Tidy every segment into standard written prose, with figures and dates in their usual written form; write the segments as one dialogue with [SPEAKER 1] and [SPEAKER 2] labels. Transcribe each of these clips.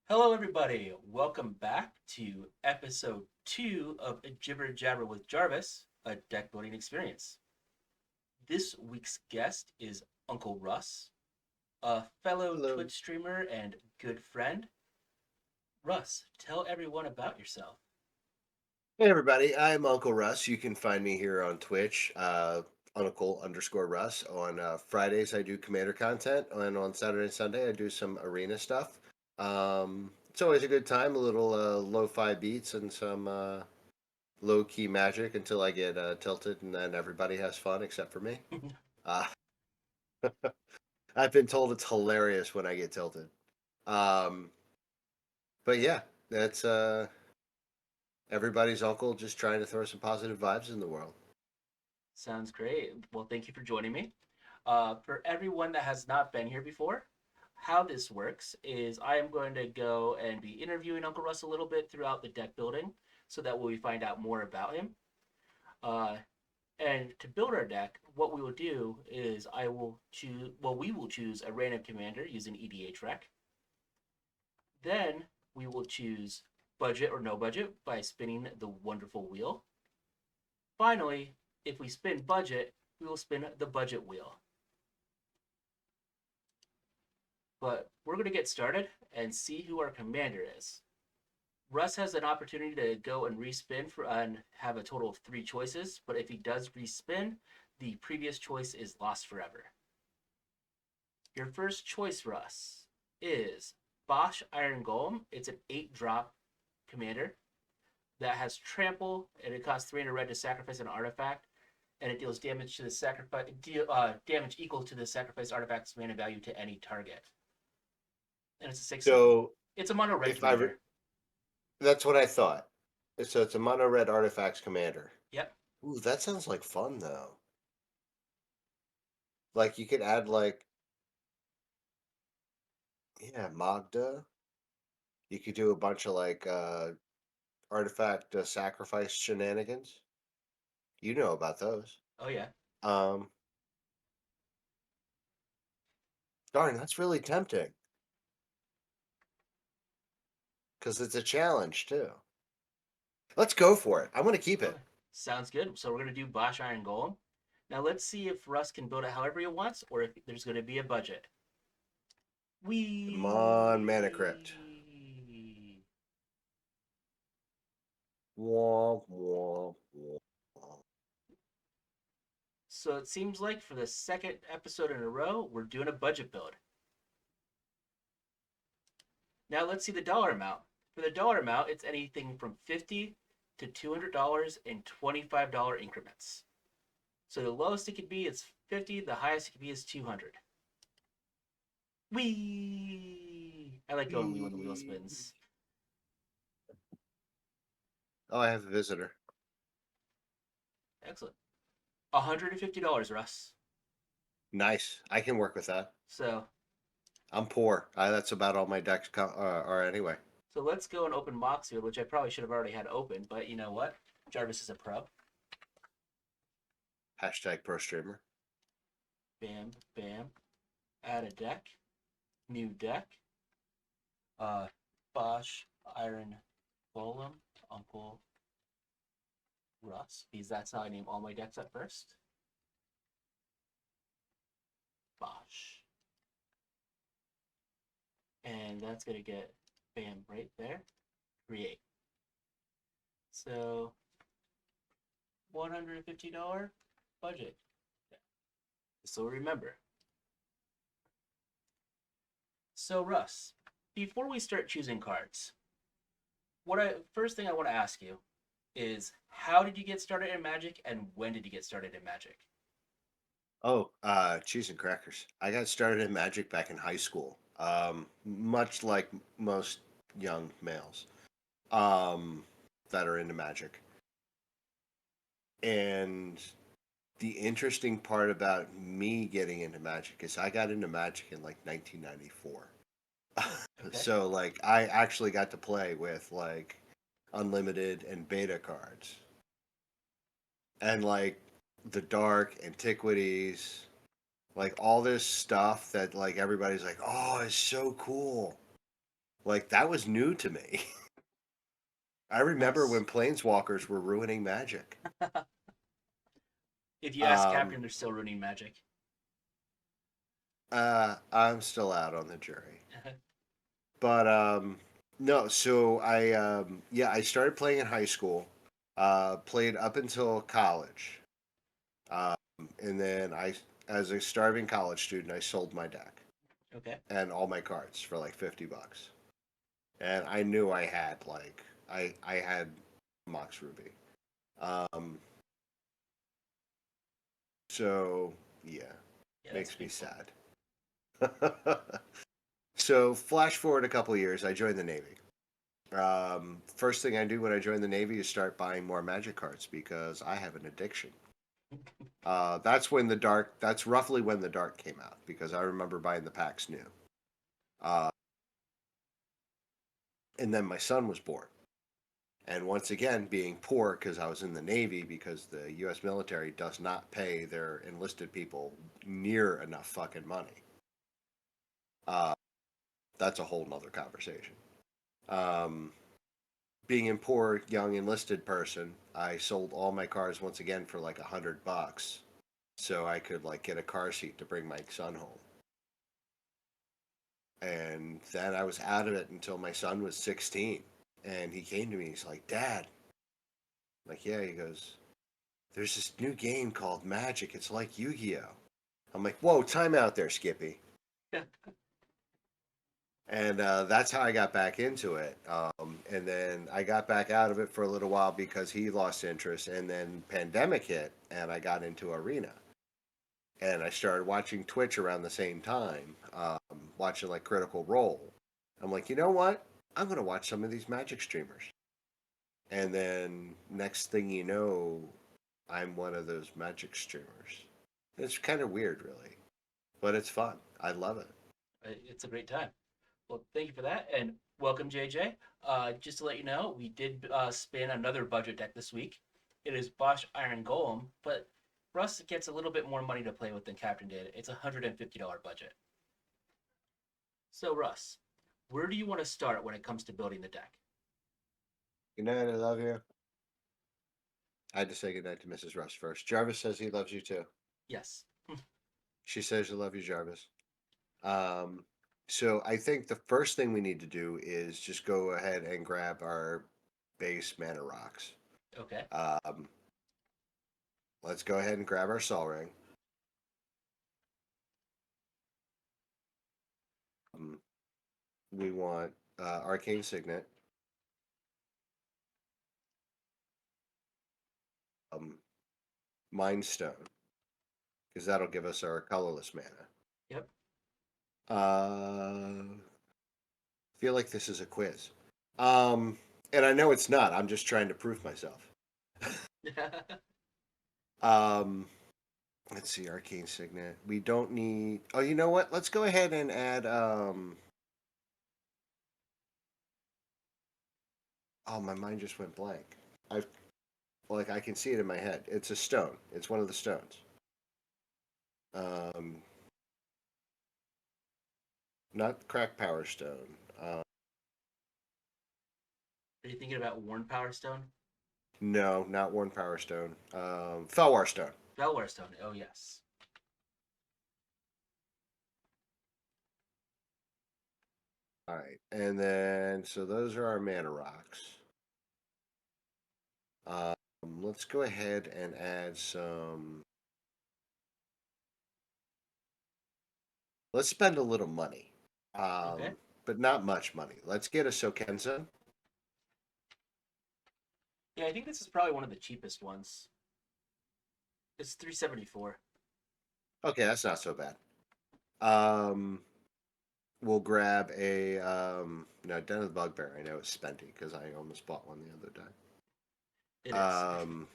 [SPEAKER 1] Hello, everybody. Welcome back to episode 2 of Jibber with Jarvis, a deck building experience. This week's guest is Uncle Russ, a fellow
[SPEAKER 2] Hello.
[SPEAKER 1] Twitch streamer and good friend. Russ, tell everyone about yourself.
[SPEAKER 2] Hey everybody, I'm Uncle Russ. You can find me here on Twitch, Uncle_Russ. On Fridays I do Commander content, and on Saturday and Sunday I do some arena stuff. It's always a good time, a little lo-fi beats and some low-key magic until I get tilted, and then everybody has fun except for me. Uh, I've been told it's hilarious when I get tilted. Um, but yeah, that's everybody's uncle just trying to throw some positive vibes in the world.
[SPEAKER 1] Sounds great. Well, thank you for joining me. For everyone that has not been here before, how this works is I am going to go and be interviewing Uncle Russ a little bit throughout the deck building so that we find out more about him. Uh, And to build our deck, what we will do is we will choose a random commander using EDHREC. Then we will choose budget or no budget by spinning the wonderful wheel. Finally, if we spin budget, we will spin the budget wheel. But we're going to get started and see who our commander is. Russ has an opportunity to go and respin and have a total of 3 choices, but if he does respin, the previous choice is lost forever. Your first choice, Russ, is Bosh Iron Golem. It's an 8-drop commander that has trample, and it costs 300 red to sacrifice an artifact, and it deals damage to the damage equal to the sacrifice artifact's mana value to any target. And it's a 6/7.
[SPEAKER 2] So
[SPEAKER 1] It's a mono red
[SPEAKER 2] if I
[SPEAKER 1] commander.
[SPEAKER 2] that's what I thought. So it's a mono red artifacts commander.
[SPEAKER 1] Yep.
[SPEAKER 2] Ooh, that sounds like fun though. Like you could add like Magda. You could do a bunch of like artifact sacrifice shenanigans. You know about those.
[SPEAKER 1] Oh yeah.
[SPEAKER 2] Um Darn, that's really tempting because it's a challenge too. Let's go for it. I'm gonna keep
[SPEAKER 1] Okay.
[SPEAKER 2] it.
[SPEAKER 1] Sounds good. So we're gonna do Bosh Iron Golem. Now let's see if Russ can build it however he wants, or if there's gonna be a budget.
[SPEAKER 2] Come on, Mana Crypt.
[SPEAKER 1] We
[SPEAKER 2] Womp, womp, womp.
[SPEAKER 1] So it seems like for the second episode in a row, we're doing a budget build. Now let's see the dollar amount. For the dollar amount, it's anything from $50 to $200 in $25 increments. So the lowest it could be is 50, the highest it could be is 200. Wee! I like going wee when the wheel spins.
[SPEAKER 2] Oh, I have a visitor.
[SPEAKER 1] Excellent. $150, Russ.
[SPEAKER 2] Nice. I can work with that.
[SPEAKER 1] So
[SPEAKER 2] I'm poor. That's about all my decks are anyway.
[SPEAKER 1] so let's go and open Moxfield, which I probably should have already had open, but you know what? Jarvis is a pro.
[SPEAKER 2] Hashtag pro streamer.
[SPEAKER 1] Bam, bam. Add a deck. New deck. Bosh, Iron Golem, Uncle Russ, because that's how I name all my decks at first. Bosh. And that's going to get bam right there. Create. So, $150 budget. So remember. So, Russ, before we start choosing cards, first thing I want to ask you is how did you get started in Magic and when did you get started in Magic?
[SPEAKER 2] Oh, cheese and crackers. I got started in Magic back in high school. Much like most young males um, that are into Magic. And the interesting part about me getting into Magic is I got into Magic in like 1994.
[SPEAKER 1] Okay.
[SPEAKER 2] So like I actually got to play with like unlimited and beta cards and like the dark antiquities, like all this stuff that like everybody's like, oh, it's so cool. Like that was new to me. I remember
[SPEAKER 1] Nice.
[SPEAKER 2] when planeswalkers were ruining Magic.
[SPEAKER 1] If you ask
[SPEAKER 2] Um,
[SPEAKER 1] Captain, they're still ruining Magic.
[SPEAKER 2] I'm still out on the jury. But no, so I started playing in high school. Played up until college. Um, and then as a starving college student, I sold my deck
[SPEAKER 1] Okay.
[SPEAKER 2] and all my cards for like $50. And I knew I had I had Mox Ruby. Um, so yeah,
[SPEAKER 1] Yeah, that's
[SPEAKER 2] makes me
[SPEAKER 1] beautiful.
[SPEAKER 2] sad. So flash forward a couple years, I joined the Navy. First thing I do when I join the Navy is start buying more Magic cards because I have an addiction. That's roughly when the Dark came out because I remember buying the packs new. Uh, and then my son was born. And once again, being poor because I was in the Navy because the U.S. military does not pay their enlisted people near enough fucking money. Uh, that's a whole nother conversation. Um, Being a poor young enlisted person, I sold all my cars once again for like $100, so I could like get a car seat to bring my son home. And then I was out of it until my son was 16, and he came to me. He's like, "Dad," I'm like, "Yeah." He goes, "There's this new game called Magic. It's like Yu-Gi-Oh." I'm like, "Whoa, time out there, Skippy." And that's how I got back into it. And then I got back out of it for a little while because he lost interest. And then pandemic hit, and I got into Arena. And I started watching Twitch around the same time, watching like Critical Role. I'm like, you know what? I'm gonna watch some of these Magic streamers. And then next thing you know, I'm one of those Magic streamers. It's kind of weird, really, but it's fun. I love it.
[SPEAKER 1] It's a great time. Well, thank you for that, and welcome, JJ. Just to let you know, we did spin another budget deck this week. It is Bosh Iron Golem, but Russ gets a little bit more money to play with than Captain did. It's a $150 budget. So, Russ, where do you want to start when it comes to building the deck?
[SPEAKER 2] Good night. I love you. I had to say goodnight to Mrs. Russ first. Jarvis says he loves you too.
[SPEAKER 1] Yes.
[SPEAKER 2] She says, I love you, Jarvis. Um, so I think the first thing we need to do is just go ahead and grab our base mana rocks.
[SPEAKER 1] Okay.
[SPEAKER 2] Um, let's go ahead and grab our Sol Ring. Um, we want Arcane Signet, um, Mind Stone, because that'll give us our colorless mana.
[SPEAKER 1] Yep.
[SPEAKER 2] Feel like this is a quiz. Um, and I know it's not. I'm just trying to prove myself. Um, let's see, Arcane Signet. We don't need. Oh, you know what? Let's go ahead and add. Oh, my mind just went blank. I've like I can see it in my head. It's a stone. It's one of the stones. Um, not crack power stone.
[SPEAKER 1] Are you thinking about Worn Power Stone?
[SPEAKER 2] No, not one power stone. Felwar stone.
[SPEAKER 1] Belware Stone. Oh, yes.
[SPEAKER 2] All right, and then so those are our mana rocks. Um, let's go ahead and add some. Let's spend a little money,
[SPEAKER 1] Okay.
[SPEAKER 2] but not much money. Let's get a Sokensa.
[SPEAKER 1] Yeah, I think this is probably one of the cheapest ones. It's 374.
[SPEAKER 2] Okay, that's not so bad. Um, we'll grab a no Den of the Bugbear. I know it's spenty because I almost bought one the other day.
[SPEAKER 1] It is.
[SPEAKER 2] Um,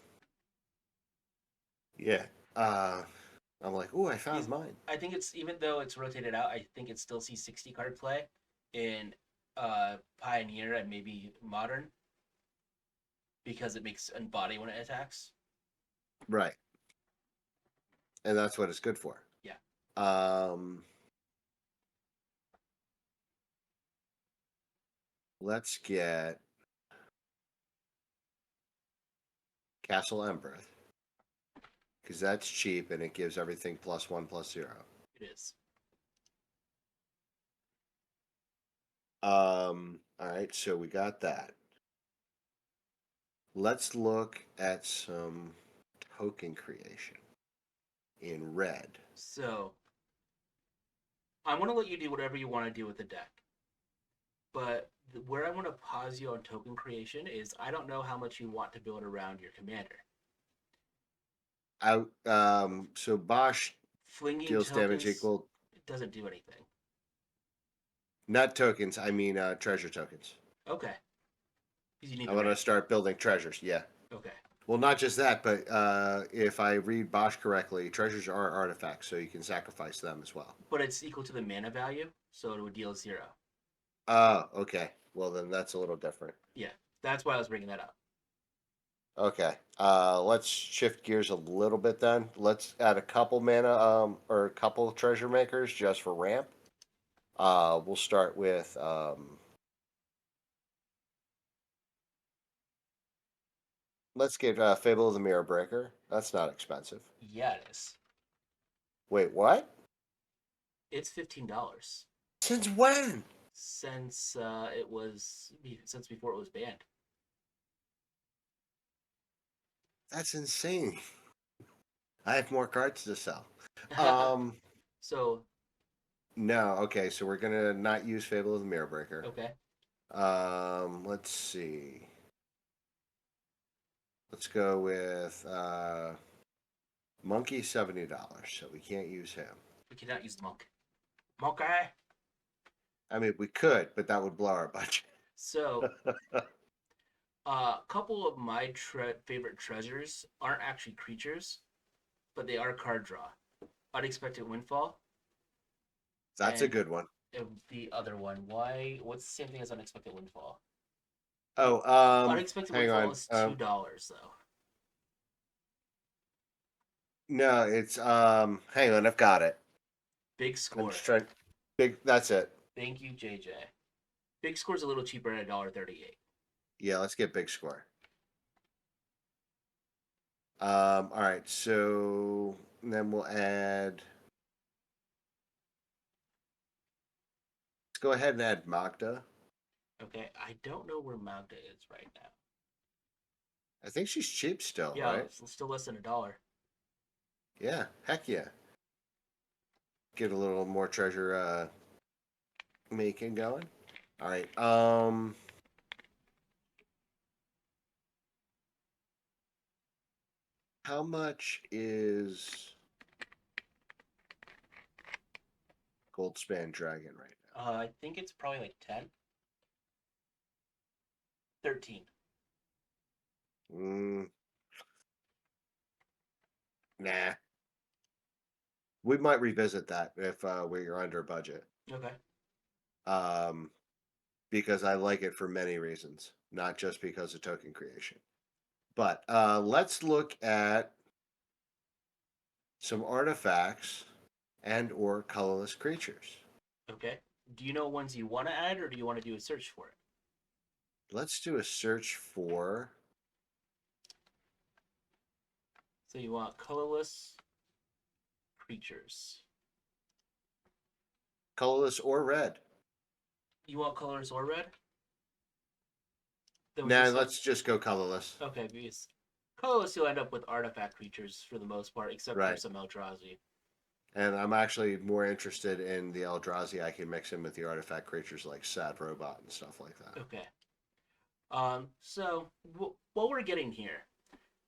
[SPEAKER 2] yeah. I'm like, oh, I found
[SPEAKER 1] He's.
[SPEAKER 2] mine.
[SPEAKER 1] I think it's even though it's rotated out, I think it still sees 60 card play in Pioneer and maybe Modern because it makes unbody when it attacks.
[SPEAKER 2] Right, and that's what it's good for.
[SPEAKER 1] Yeah.
[SPEAKER 2] Um, Let's get Castle Embereth. Because that's cheap and it gives everything +1/+0.
[SPEAKER 1] It is.
[SPEAKER 2] All right, so we got that. Let's look at some token creation in red.
[SPEAKER 1] So I want to let you do whatever you want to do with the deck, but where I want to pause you on token creation is I don't know how much you want to build around your commander.
[SPEAKER 2] So Bosh
[SPEAKER 1] Flinging
[SPEAKER 2] deals damage
[SPEAKER 1] tokens,
[SPEAKER 2] equal,
[SPEAKER 1] it doesn't do anything.
[SPEAKER 2] not tokens, I mean treasure tokens.
[SPEAKER 1] Okay, because you need
[SPEAKER 2] I
[SPEAKER 1] the
[SPEAKER 2] want to
[SPEAKER 1] range.
[SPEAKER 2] start building treasures, yeah.
[SPEAKER 1] Okay,
[SPEAKER 2] Well, not just that, but if I read Bosch correctly, treasures are artifacts, so you can sacrifice them as well.
[SPEAKER 1] but it's equal to the mana value, so it would deal 0.
[SPEAKER 2] Oh, okay. Well, then that's a little different.
[SPEAKER 1] Yeah, that's why I was bringing that up.
[SPEAKER 2] Okay. Let's shift gears a little bit then. Let's add a couple mana, or a couple treasure makers just for ramp. We'll start with let's get Fable of the Mirror Breaker. That's not expensive.
[SPEAKER 1] Yeah, it is.
[SPEAKER 2] Wait, what?
[SPEAKER 1] It's $15
[SPEAKER 2] Since when?
[SPEAKER 1] since since before it was banned.
[SPEAKER 2] That's insane. I have more cards to sell. Um,
[SPEAKER 1] So
[SPEAKER 2] no, okay, so we're gonna not use Fable of the Mirror Breaker.
[SPEAKER 1] okay,
[SPEAKER 2] Let's see. Let's go with Monkey $70, so we can't use him.
[SPEAKER 1] we cannot use the monk. Monkey.
[SPEAKER 2] I mean, we could, but that would blow our budget.
[SPEAKER 1] So a couple of my favorite treasures aren't actually creatures, but they are card draw. Unexpected Windfall
[SPEAKER 2] That's a
[SPEAKER 1] and
[SPEAKER 2] good one.
[SPEAKER 1] the other one. Why? What's the same thing as Unexpected Windfall?
[SPEAKER 2] Oh,
[SPEAKER 1] Unexpected
[SPEAKER 2] hang
[SPEAKER 1] Windfall
[SPEAKER 2] on.
[SPEAKER 1] is $2 though.
[SPEAKER 2] No, it's hang on, I've got it.
[SPEAKER 1] Big
[SPEAKER 2] I'm
[SPEAKER 1] Score.
[SPEAKER 2] just trying. Big. That's it.
[SPEAKER 1] Thank you, JJ. Big Score's a little cheaper at $1.38.
[SPEAKER 2] Yeah, let's get big score. All right, so then we'll add. Let's go ahead and add Magda.
[SPEAKER 1] Okay, I don't know where Magda is right now.
[SPEAKER 2] I think she's cheap still,
[SPEAKER 1] Yeah,
[SPEAKER 2] right?
[SPEAKER 1] it's still less than $1.
[SPEAKER 2] Yeah, heck yeah. Get a little more treasure making going. All right. How much is Goldspan Dragon right
[SPEAKER 1] I think it's probably like 10, 13.
[SPEAKER 2] now? Nah. We might revisit that if we're under budget.
[SPEAKER 1] Okay.
[SPEAKER 2] Um, because I like it for many reasons, not just because of token creation. But let's look at some artifacts and or colorless creatures.
[SPEAKER 1] Okay. Do you know ones you want to add, or do you want to do a search for it?
[SPEAKER 2] Let's do a search for
[SPEAKER 1] So you want colorless creatures.
[SPEAKER 2] colorless or red.
[SPEAKER 1] You want colors or red? Then we
[SPEAKER 2] Nah,
[SPEAKER 1] can
[SPEAKER 2] let's just go colorless.
[SPEAKER 1] Okay, because colorless you'll end up with artifact creatures for the most part, except for
[SPEAKER 2] Right.
[SPEAKER 1] some Eldrazi.
[SPEAKER 2] And I'm actually more interested in the Eldrazi. I can mix in with the artifact creatures like Sad Robot and stuff like that.
[SPEAKER 1] Okay. So what we're getting here,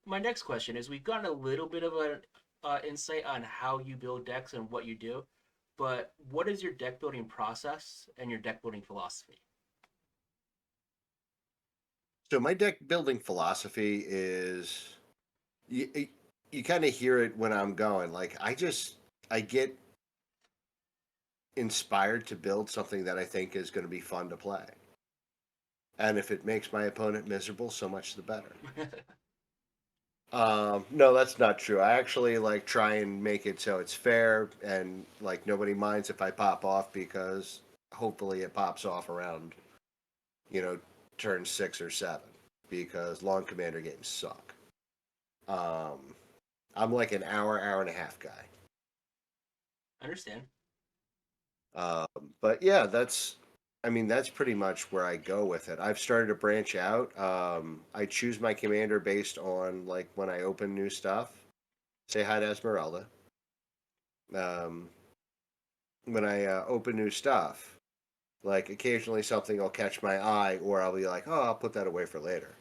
[SPEAKER 1] my next question is: we've gotten a little bit of an insight on how you build decks and what you do, but what is your deck building process and your deck building philosophy?
[SPEAKER 2] So my deck building philosophy is you kind of hear it when I'm going. Like I get inspired to build something that I think is going to be fun to play. And if it makes my opponent miserable, so much the better. No, that's not true. I actually like try and make it so it's fair and like nobody minds if I pop off because hopefully it pops off around you know, turn 6 or 7 because long commander games suck. Um, I'm like an hour and a half guy.
[SPEAKER 1] Understand?
[SPEAKER 2] Um, but yeah, I mean, that's pretty much where I go with it. I've started to branch out. I choose my commander based on like when I open new stuff. Say hi to Esmeralda. Um, when I open new stuff, like occasionally something will catch my eye, or I'll be like, oh, I'll put that away for later.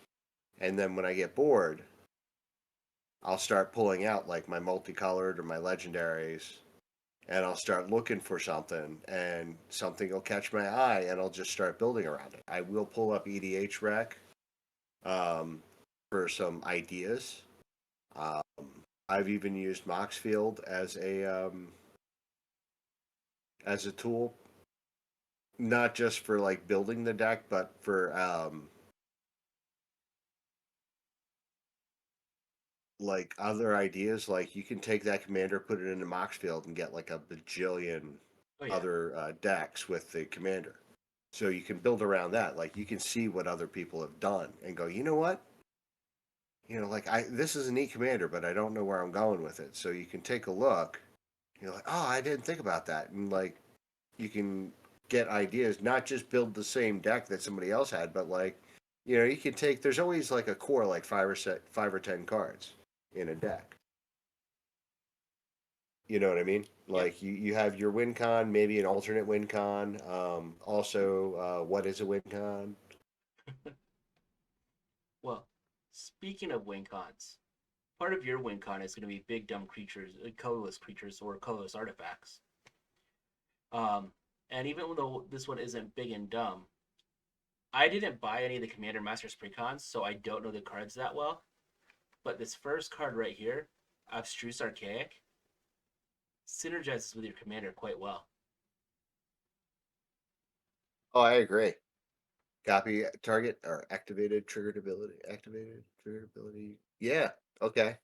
[SPEAKER 2] And then when I get bored, I'll start pulling out like my multicolored or my legendaries, and I'll start looking for something, and something will catch my eye, and I'll just start building around it. I will pull up EDHREC um, for some ideas. Um, I've even used Moxfield as a tool, not just for like building the deck, but for like other ideas. Like you can take that commander, put it into Moxfield, and get like a bajillion
[SPEAKER 1] Oh yeah.
[SPEAKER 2] other decks with the commander. So you can build around that. Like you can see what other people have done and go, you know what? Like this is a neat commander, but I don't know where I'm going with it. So you can take a look. You're like, oh, I didn't think about that, and like you can get ideas, not just build the same deck that somebody else had, but like, you can take. There's always like a core, like 5 or 10 cards in a deck. You know what I mean?
[SPEAKER 1] Yep.
[SPEAKER 2] Like you have your win con, maybe an alternate win con. Also, what is a win con?
[SPEAKER 1] Well, speaking of win cons, part of your win con is going to be big dumb creatures, colorless creatures or colorless artifacts. Um, and even though this one isn't big and dumb, I didn't buy any of the Commander Masters precons, so I don't know the cards that well. But this first card right here, Abstruse Archaic, synergizes with your commander quite well.
[SPEAKER 2] Oh, I agree. Copy target or activated triggered ability. Yeah. Okay.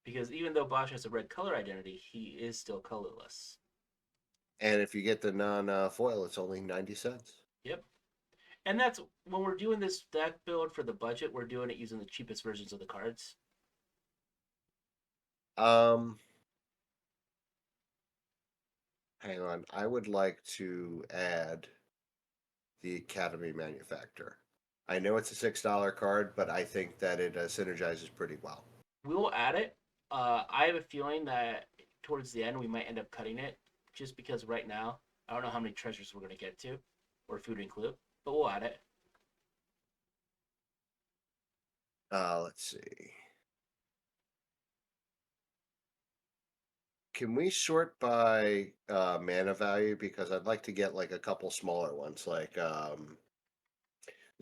[SPEAKER 1] Because even though Bosh has a red color identity, he is still colorless.
[SPEAKER 2] And if you get the non foil, it's only 90 cents.
[SPEAKER 1] Yep. And that's when we're doing this deck build for the budget, we're doing it using the cheapest versions of the cards.
[SPEAKER 2] Um, Hang on. I would like to add the Academy Manufacturer. I know it's a $6 card, but I think that it synergizes pretty well.
[SPEAKER 1] We will add it. I have a feeling that towards the end we might end up cutting it, just because right now I don't know how many treasures we're gonna get to, or food include, but we'll add it.
[SPEAKER 2] Let's see. Can we sort by mana value? Because I'd like to get like a couple smaller ones, like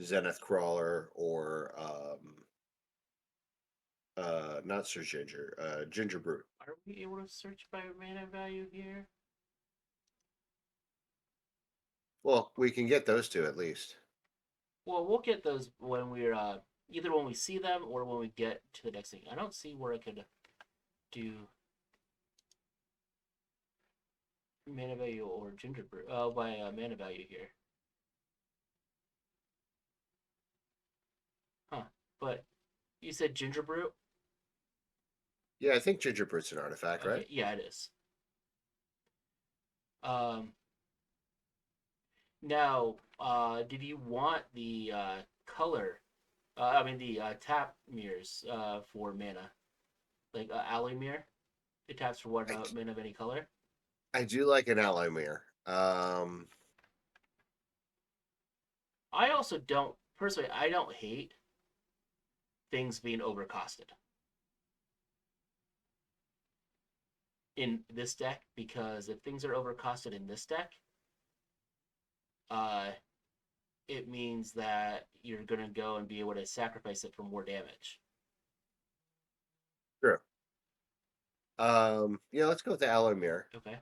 [SPEAKER 2] Zenith Crawler or not Sir Ginger, Ginger Brute.
[SPEAKER 1] Are we able to search by mana value here?
[SPEAKER 2] Well, we can get those two at least.
[SPEAKER 1] Well, we'll get those when we're either when we see them or when we get to the next thing. I don't see where I could do mana value or ginger brew by mana value here. Huh. But you said ginger brew?
[SPEAKER 2] Yeah, I think Ginger Brute's an artifact, right?
[SPEAKER 1] Okay, yeah, it is. Um, Now, did you want the color? I mean the tap mirrors for mana, like alloy mirror. It taps for one
[SPEAKER 2] I,
[SPEAKER 1] mana of any color.
[SPEAKER 2] I do like an alloy mirror.
[SPEAKER 1] I also don't personally. I don't hate things being overcosted in this deck because if things are overcosted in this deck, uh, it means that you're gonna go and be able to sacrifice it for more damage.
[SPEAKER 2] True. Yeah, let's go with the alloy mirror.
[SPEAKER 1] Okay.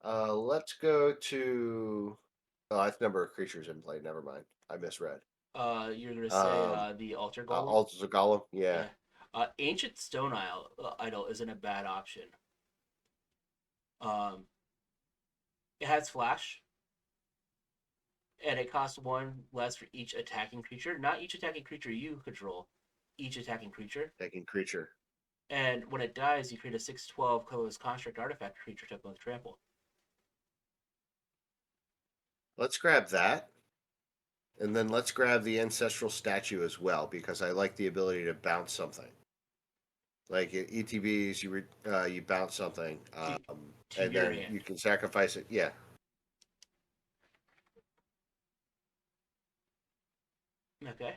[SPEAKER 2] Let's go to. Oh, that's number of creatures in play. Never mind. I misread.
[SPEAKER 1] You're gonna say
[SPEAKER 2] Um,
[SPEAKER 1] the altar golem.
[SPEAKER 2] Altars of Golem. Yeah.
[SPEAKER 1] Yeah. Ancient Stone Idol isn't a bad option. Um, it has flash, and it costs one less for each attacking creature. Not each attacking creature you control, each attacking creature.
[SPEAKER 2] Taking creature.
[SPEAKER 1] And when it dies, you create a 6/12 colorless construct artifact creature type with trample.
[SPEAKER 2] Let's grab that. And then let's grab the ancestral statue as well, because I like the ability to bounce something. Like ETBs, you bounce something,
[SPEAKER 1] To
[SPEAKER 2] and
[SPEAKER 1] your
[SPEAKER 2] then
[SPEAKER 1] hand.
[SPEAKER 2] you can sacrifice it. Yeah.
[SPEAKER 1] Okay.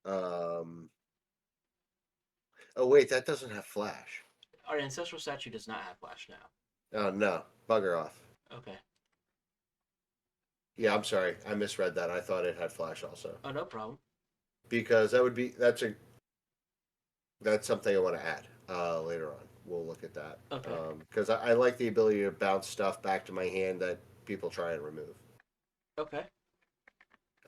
[SPEAKER 2] Um. Oh wait, that doesn't have flash.
[SPEAKER 1] Our ancestral statue does not have flash now.
[SPEAKER 2] Oh no, bugger off.
[SPEAKER 1] Okay.
[SPEAKER 2] Yeah, I'm sorry, I misread that. I thought it had flash also.
[SPEAKER 1] Oh, no problem.
[SPEAKER 2] Because that's something I want to add later on. We'll look at that
[SPEAKER 1] Okay.
[SPEAKER 2] because I like the ability to bounce stuff back to my hand that people try and remove.
[SPEAKER 1] Okay.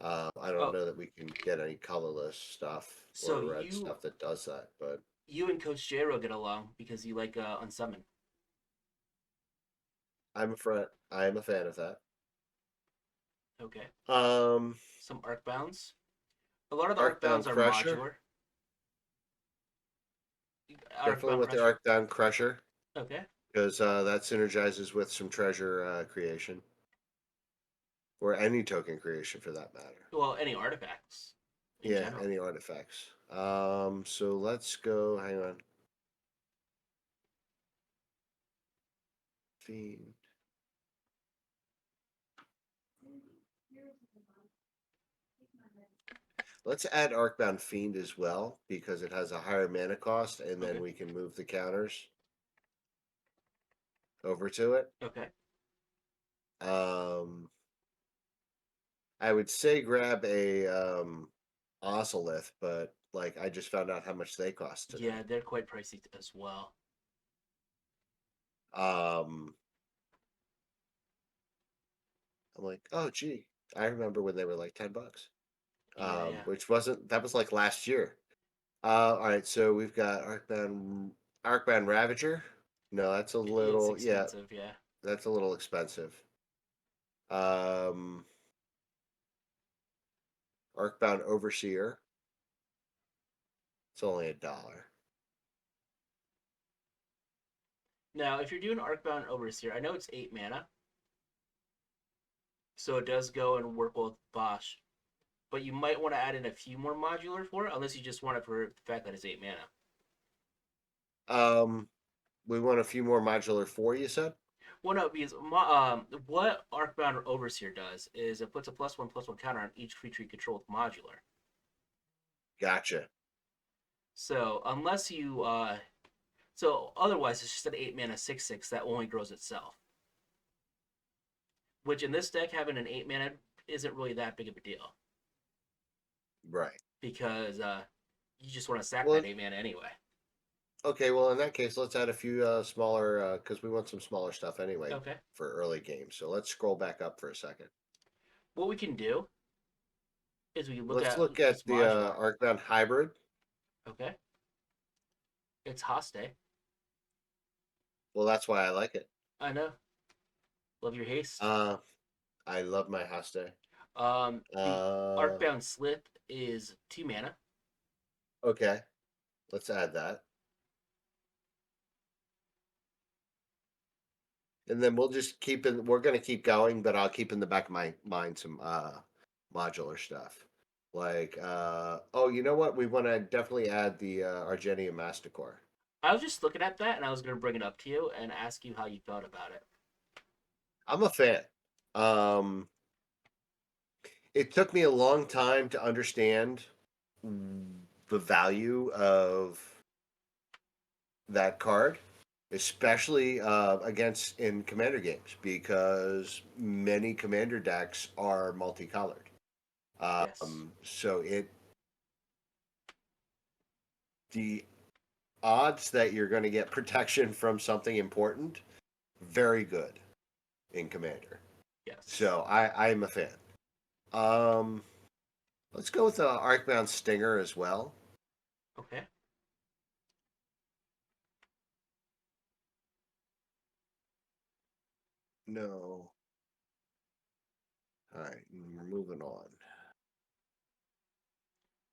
[SPEAKER 2] I don't
[SPEAKER 1] Oh,
[SPEAKER 2] know that we can get any colorless stuff
[SPEAKER 1] so
[SPEAKER 2] or red
[SPEAKER 1] you
[SPEAKER 2] stuff that does that, but
[SPEAKER 1] you and Coach Jero get along because you like unsummon.
[SPEAKER 2] I am a fan of that.
[SPEAKER 1] Okay.
[SPEAKER 2] Um,
[SPEAKER 1] Some arc bounds. A lot of the arc
[SPEAKER 2] Arcbound
[SPEAKER 1] bounds are
[SPEAKER 2] Crusher,
[SPEAKER 1] modular. Arc
[SPEAKER 2] definitely
[SPEAKER 1] bound
[SPEAKER 2] with the
[SPEAKER 1] crusher.
[SPEAKER 2] Arcbound Crusher
[SPEAKER 1] Okay.
[SPEAKER 2] because that synergizes with some treasure creation or any token creation for that matter.
[SPEAKER 1] Well, any artifacts in
[SPEAKER 2] Yeah,
[SPEAKER 1] general.
[SPEAKER 2] any artifacts. So let's go. Hang on. Fiend. Let's add Arcbound Fiend as well because it has a higher mana cost, and then
[SPEAKER 1] Okay.
[SPEAKER 2] we can move the counters over to it.
[SPEAKER 1] Okay.
[SPEAKER 2] Um, I would say grab a Ocelith, but like I just found out how much they cost today.
[SPEAKER 1] Yeah, they're quite pricey as well.
[SPEAKER 2] Um, I'm like, oh gee, I remember when they were like $10.
[SPEAKER 1] Yeah, yeah.
[SPEAKER 2] Which wasn't that was like last year. All right, so we've got Arcbound Ravager. No, that's a
[SPEAKER 1] It's
[SPEAKER 2] little yeah,
[SPEAKER 1] expensive. Yeah.
[SPEAKER 2] that's a little expensive. Um, Arcbound Overseer. It's only $1.
[SPEAKER 1] Now, if you're doing Arcbound Overseer, I know it's 8 mana, so it does go and work with Bosh. But you might want to add in a few more modular for it, unless you just want it for the fact that it's 8 mana.
[SPEAKER 2] Um, we want a few more modular 4, you said?
[SPEAKER 1] Well, no, because what Arcbound Overseer does is it puts a +1/+1 counter on each creature you control with modular.
[SPEAKER 2] Gotcha.
[SPEAKER 1] So unless you, so otherwise it's just an 8 mana 6/6 that only grows itself. Which in this deck having an 8 mana isn't really that big of a deal
[SPEAKER 2] Right.
[SPEAKER 1] because you just want to sack
[SPEAKER 2] Well,
[SPEAKER 1] that 8 mana anyway.
[SPEAKER 2] okay, well in that case, let's add a few smaller because we want some smaller stuff anyway
[SPEAKER 1] Okay.
[SPEAKER 2] for early games. So let's scroll back up for a second.
[SPEAKER 1] What we can do is we can look
[SPEAKER 2] Let's
[SPEAKER 1] at
[SPEAKER 2] look at
[SPEAKER 1] this
[SPEAKER 2] the
[SPEAKER 1] modular.
[SPEAKER 2] Arcbound Hybrid.
[SPEAKER 1] Okay. It's Haste.
[SPEAKER 2] Well, that's why I like it.
[SPEAKER 1] I know. Love your haste.
[SPEAKER 2] Uh, I love my Haste.
[SPEAKER 1] The
[SPEAKER 2] Uh,
[SPEAKER 1] Arcbound Slip is 2 mana.
[SPEAKER 2] okay, let's add that. And then we'll just keep in. We're gonna keep going, but I'll keep in the back of my mind some modular stuff. Like, oh, you know what? We want to definitely add the Argenium Masticore.
[SPEAKER 1] I was just looking at that and I was going to bring it up to you and ask you how you thought about it.
[SPEAKER 2] I'm a fan. Um, it took me a long time to understand the value of that card, especially against in commander games, because many commander decks are multicolored.
[SPEAKER 1] Yes.
[SPEAKER 2] So the odds that you're going to get protection from something important, very good in commander.
[SPEAKER 1] Yes.
[SPEAKER 2] So I'm a fan. Um, let's go with the Arcbound Stinger as well.
[SPEAKER 1] Okay.
[SPEAKER 2] No. All right, we're moving on.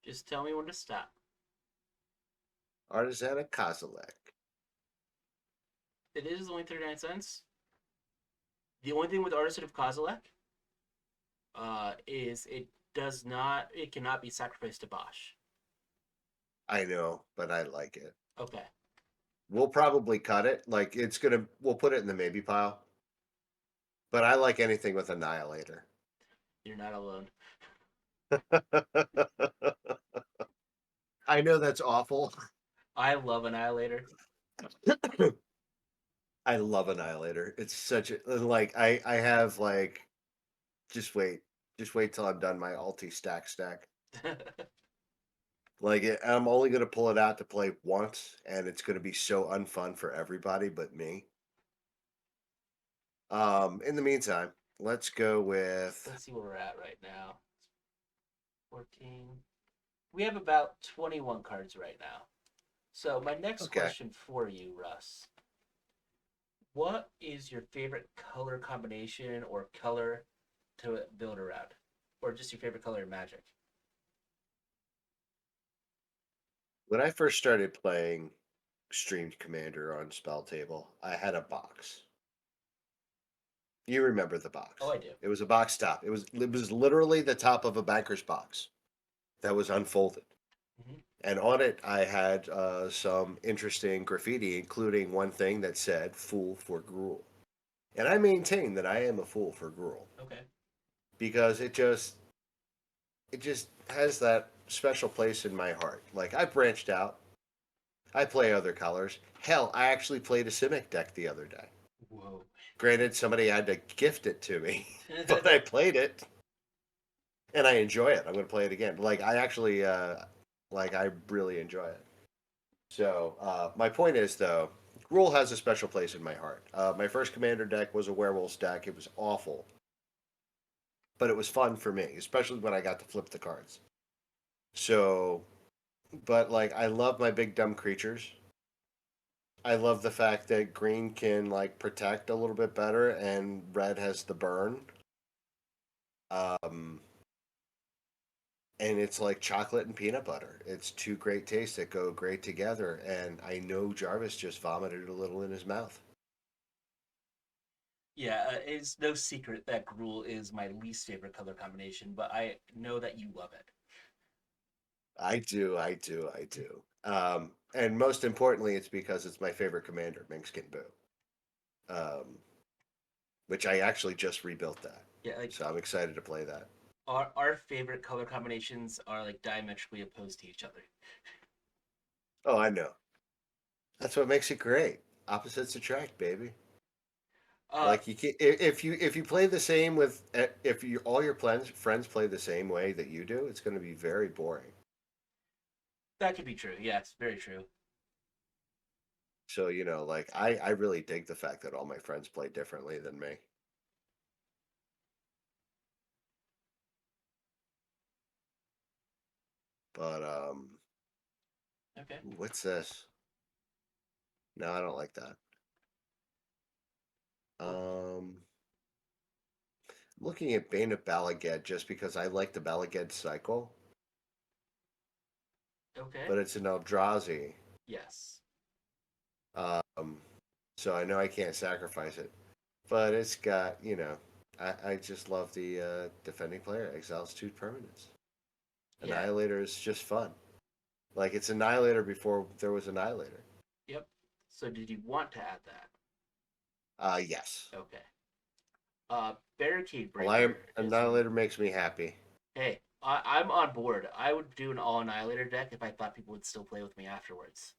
[SPEAKER 1] Just tell me when to stop.
[SPEAKER 2] Artisana Kozilek.
[SPEAKER 1] It is only 39 cents. The only thing with Artisan of Kozilek is it cannot be sacrificed to Bosh.
[SPEAKER 2] I know, but I like it.
[SPEAKER 1] Okay.
[SPEAKER 2] We'll probably cut it. Like we'll put it in the maybe pile. But I like anything with Annihilator.
[SPEAKER 1] You're not alone.
[SPEAKER 2] I know that's awful.
[SPEAKER 1] I love Annihilator.
[SPEAKER 2] I love Annihilator. It's such a like I have like just wait. Just wait till I'm done my alti stack. Like I'm only gonna pull it out to play once, and it's gonna be so unfun for everybody but me. In the meantime, let's go with
[SPEAKER 1] Let's see where we're at right now. 14. We have about 21 cards right now. So my next
[SPEAKER 2] okay.
[SPEAKER 1] question for you, Russ. What is your favorite color combination or color to build around? Or just your favorite color in Magic?
[SPEAKER 2] When I first started playing Streamed Commander on Spell Table, I had a box. You remember the
[SPEAKER 1] Oh,
[SPEAKER 2] box?
[SPEAKER 1] I do.
[SPEAKER 2] It was a box top. It was literally the top of a banker's box that was unfolded.
[SPEAKER 1] Mm-hmm.
[SPEAKER 2] And on it, I had some interesting graffiti, including one thing that said "Fool for Gruul." And I maintain that I am a fool for Gruul
[SPEAKER 1] Okay.
[SPEAKER 2] because it just has that special place in my heart. Like I branched out. I play other colors. Hell, I actually played a Simic deck the other day.
[SPEAKER 1] Whoa.
[SPEAKER 2] Granted, somebody had to gift it to me, but I played it and I enjoy it. I'm going to play it again. Like I actually, like I really enjoy it. So my point is though, Gruul has a special place in my heart. My first commander deck was a werewolves deck. It was awful, but it was fun for me, especially when I got to flip the cards. So, but like I love my big dumb creatures. I love the fact that green can like protect a little bit better and red has the burn. Um, and it's like chocolate and peanut butter. It's two great tastes that go great together. And I know Jarvis just vomited a little in his mouth.
[SPEAKER 1] Yeah, it's no secret that Gruul is my least favorite color combination, but I know that you love it.
[SPEAKER 2] I do. And most importantly, it's because it's my favorite commander, Minkskin Boo. Um, which I actually just rebuilt that.
[SPEAKER 1] Yeah, like
[SPEAKER 2] So I'm excited to play that.
[SPEAKER 1] our favorite color combinations are like diametrically opposed to each other.
[SPEAKER 2] Oh, I know. That's what makes it great. Opposites attract, baby.
[SPEAKER 1] Uh,
[SPEAKER 2] Like you can if you play the same with if you all your friends play the same way that you do, it's going to be very boring.
[SPEAKER 1] that could be true. Yeah, it's very true.
[SPEAKER 2] So like I really dig the fact that all my friends play differently than me. But
[SPEAKER 1] Okay.
[SPEAKER 2] what's this? No, I don't like that.
[SPEAKER 1] Well,
[SPEAKER 2] Um, looking at Bane of Balaged just because I like the Balaged cycle,
[SPEAKER 1] okay.
[SPEAKER 2] but it's an Eldrazi.
[SPEAKER 1] Yes.
[SPEAKER 2] Um, so I know I can't sacrifice it. But it's got, I just love the defending player, exiles two permanents.
[SPEAKER 1] Yeah.
[SPEAKER 2] Annihilator is just fun. Like it's Annihilator before there was Annihilator.
[SPEAKER 1] Yep. So did you want to add that?
[SPEAKER 2] Yes.
[SPEAKER 1] Okay. Barricade
[SPEAKER 2] Well, I
[SPEAKER 1] Breaker is an.
[SPEAKER 2] Annihilator makes me happy.
[SPEAKER 1] Hey, I'm on board. I would do an all Annihilator deck if I thought people would still play with me afterwards.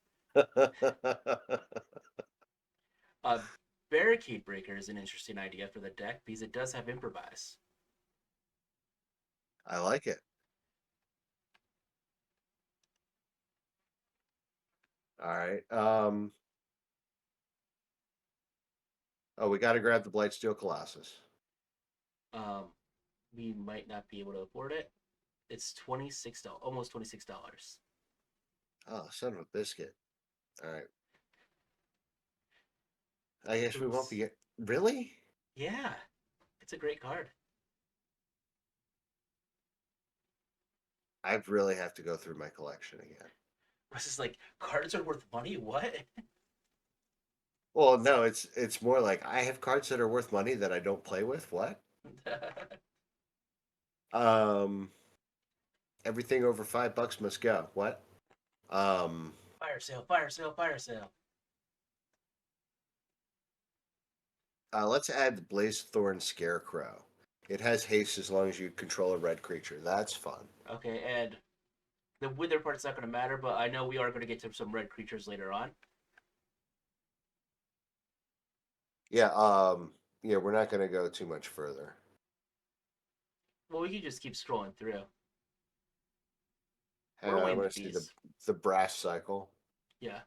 [SPEAKER 1] Uh, Barricade Breaker is an interesting idea for the deck because it does have improvise.
[SPEAKER 2] I like it. All right. Oh, we got to grab the Blightsteel Colossus.
[SPEAKER 1] Um, we might not be able to afford it. It's $26, almost $26.
[SPEAKER 2] Oh, son of a biscuit. All right. I guess we won't
[SPEAKER 1] Oops.
[SPEAKER 2] be. Really?
[SPEAKER 1] Yeah, it's a great card.
[SPEAKER 2] I really have to go through my collection again.
[SPEAKER 1] Russ is like, cards are worth money? What?
[SPEAKER 2] Well, no, it's more like I have cards that are worth money that I don't play with. What? Um, everything over $5 must go. What? Um,
[SPEAKER 1] Fire sale, fire sale, fire sale.
[SPEAKER 2] let's add the Blazethorn Scarecrow. It has haste as long as you control a red creature. That's fun.
[SPEAKER 1] Okay, and the wither part's not going to matter, but I know we are going to get to some red creatures later on.
[SPEAKER 2] Yeah. Yeah. We're not going to go too much further.
[SPEAKER 1] Well, we can just keep scrolling through.
[SPEAKER 2] Hang
[SPEAKER 1] We're
[SPEAKER 2] on,
[SPEAKER 1] only
[SPEAKER 2] I
[SPEAKER 1] in the
[SPEAKER 2] want to see
[SPEAKER 1] bees.
[SPEAKER 2] the brass cycle.
[SPEAKER 1] Yeah,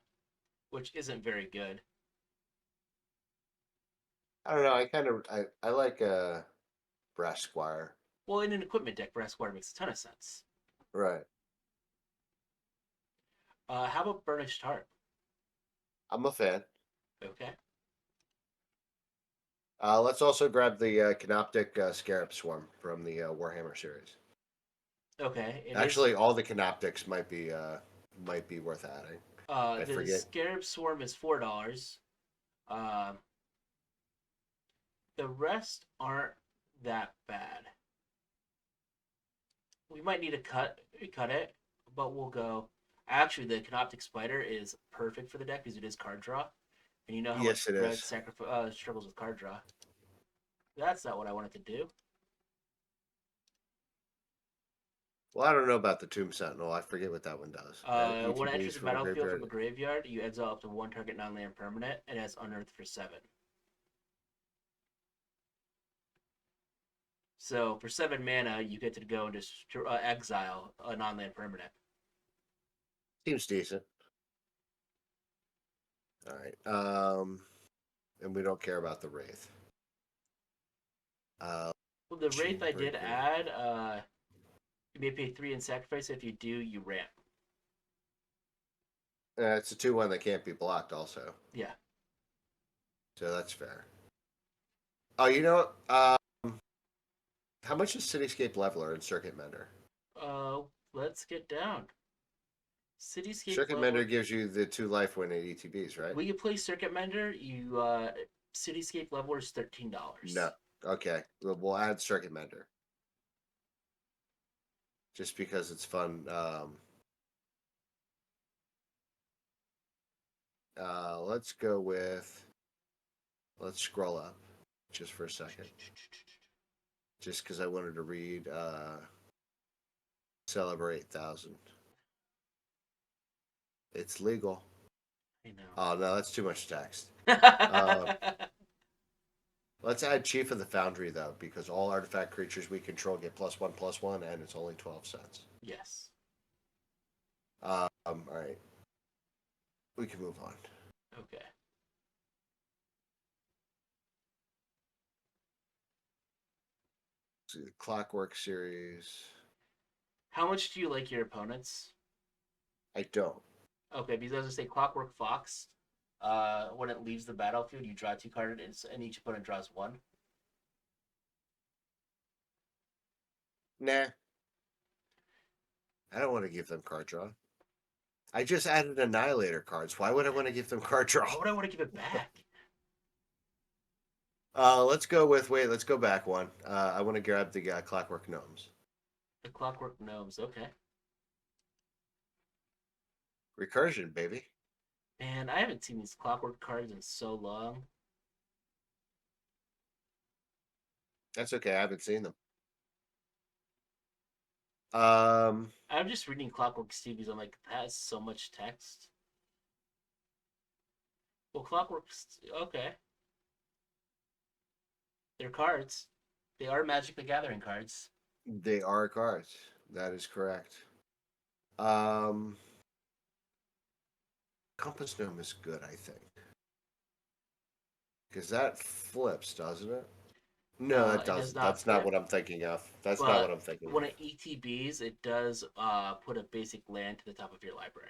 [SPEAKER 1] which isn't very good.
[SPEAKER 2] I don't know. I like brass squire.
[SPEAKER 1] Well, in an equipment deck, Brass Squire makes a ton of sense.
[SPEAKER 2] Right.
[SPEAKER 1] How about Burnished Heart?
[SPEAKER 2] I'm a fan.
[SPEAKER 1] Okay.
[SPEAKER 2] Let's also grab the Canoptic Scarab Swarm from the Warhammer series.
[SPEAKER 1] Okay, it is.
[SPEAKER 2] Actually, all the Canoptics might be worth adding. I
[SPEAKER 1] The
[SPEAKER 2] forget.
[SPEAKER 1] Scarab Swarm is $4. Um, the rest aren't that bad. We might need to cut it, but we'll go. Actually, the Canoptic Spider is perfect for the deck because it is card draw, and you know how much
[SPEAKER 2] Yes, it
[SPEAKER 1] Red
[SPEAKER 2] is.
[SPEAKER 1] struggles with card draw. That's not what I wanted to do.
[SPEAKER 2] Well, I don't know about the Tomb Sentinel. I forget what that one does.
[SPEAKER 1] When it enters
[SPEAKER 2] ETBs
[SPEAKER 1] the
[SPEAKER 2] from a
[SPEAKER 1] battlefield from
[SPEAKER 2] graveyard.
[SPEAKER 1] a graveyard, you exile up to one target non-land permanent. It has Unearthed for 7. So for 7 mana, you get to go and just exile a non-land permanent.
[SPEAKER 2] Seems decent. All right. And we don't care about the Wraith. Uh,
[SPEAKER 1] Well, the Wraith I did
[SPEAKER 2] Chainbreaker.
[SPEAKER 1] add, you may pay 3 in sacrifice. If you do, you ramp.
[SPEAKER 2] It's a 2/1 that can't be blocked, also.
[SPEAKER 1] Yeah.
[SPEAKER 2] So that's fair. Oh, you know, how much is Cityscape Leveler and Circuit Mender?
[SPEAKER 1] Let's get down. Cityscape
[SPEAKER 2] Circuit
[SPEAKER 1] level.
[SPEAKER 2] Mender gives you the 2 life win at ETBs, right?
[SPEAKER 1] When you play Circuit Mender, you Cityscape level is $13.
[SPEAKER 2] No. Okay. We'll add Circuit Mender. Just because it's fun. Let's go with. Let's scroll up just for a second. Just because I wanted to read Celebrate 1000. It's legal.
[SPEAKER 1] I know.
[SPEAKER 2] Oh, no, that's too much text. Let's add Chief of the Foundry, though, because all artifact creatures we control get +1/+1, and it's only 12 cents.
[SPEAKER 1] Yes.
[SPEAKER 2] All right. We can move on.
[SPEAKER 1] Okay.
[SPEAKER 2] See the Clockwork series.
[SPEAKER 1] How much do you like your opponents?
[SPEAKER 2] I don't.
[SPEAKER 1] Okay, because as I say, Clockwork Fox. When it leaves the battlefield, you draw 2 cards, and each opponent draws 1.
[SPEAKER 2] Nah. I don't want to give them card draw. I just added Annihilator cards. Why would I want to give them card draw?
[SPEAKER 1] Why would I want to give it back?
[SPEAKER 2] Let's go with. Wait, let's go back one. I want to grab the Clockwork Gnomes.
[SPEAKER 1] The Clockwork Gnomes. Okay.
[SPEAKER 2] Recursion, baby.
[SPEAKER 1] Man, I haven't seen these Clockwork cards in so long.
[SPEAKER 2] That's okay. I haven't seen them. Um,
[SPEAKER 1] I'm just reading Clockwork Stevies. I'm like, that has so much text. Well, Clockwork. Okay. They're cards. They are Magic the Gathering cards.
[SPEAKER 2] they are cards. That is correct. Um, Compass Gnome is good, I think, because that flips, doesn't it? No, that
[SPEAKER 1] It does
[SPEAKER 2] doesn't.
[SPEAKER 1] not
[SPEAKER 2] That's not
[SPEAKER 1] flip,
[SPEAKER 2] what I'm thinking of. That's not what
[SPEAKER 1] but
[SPEAKER 2] I'm thinking
[SPEAKER 1] when
[SPEAKER 2] of.
[SPEAKER 1] it ETBs, it does put a basic land to the top of your library.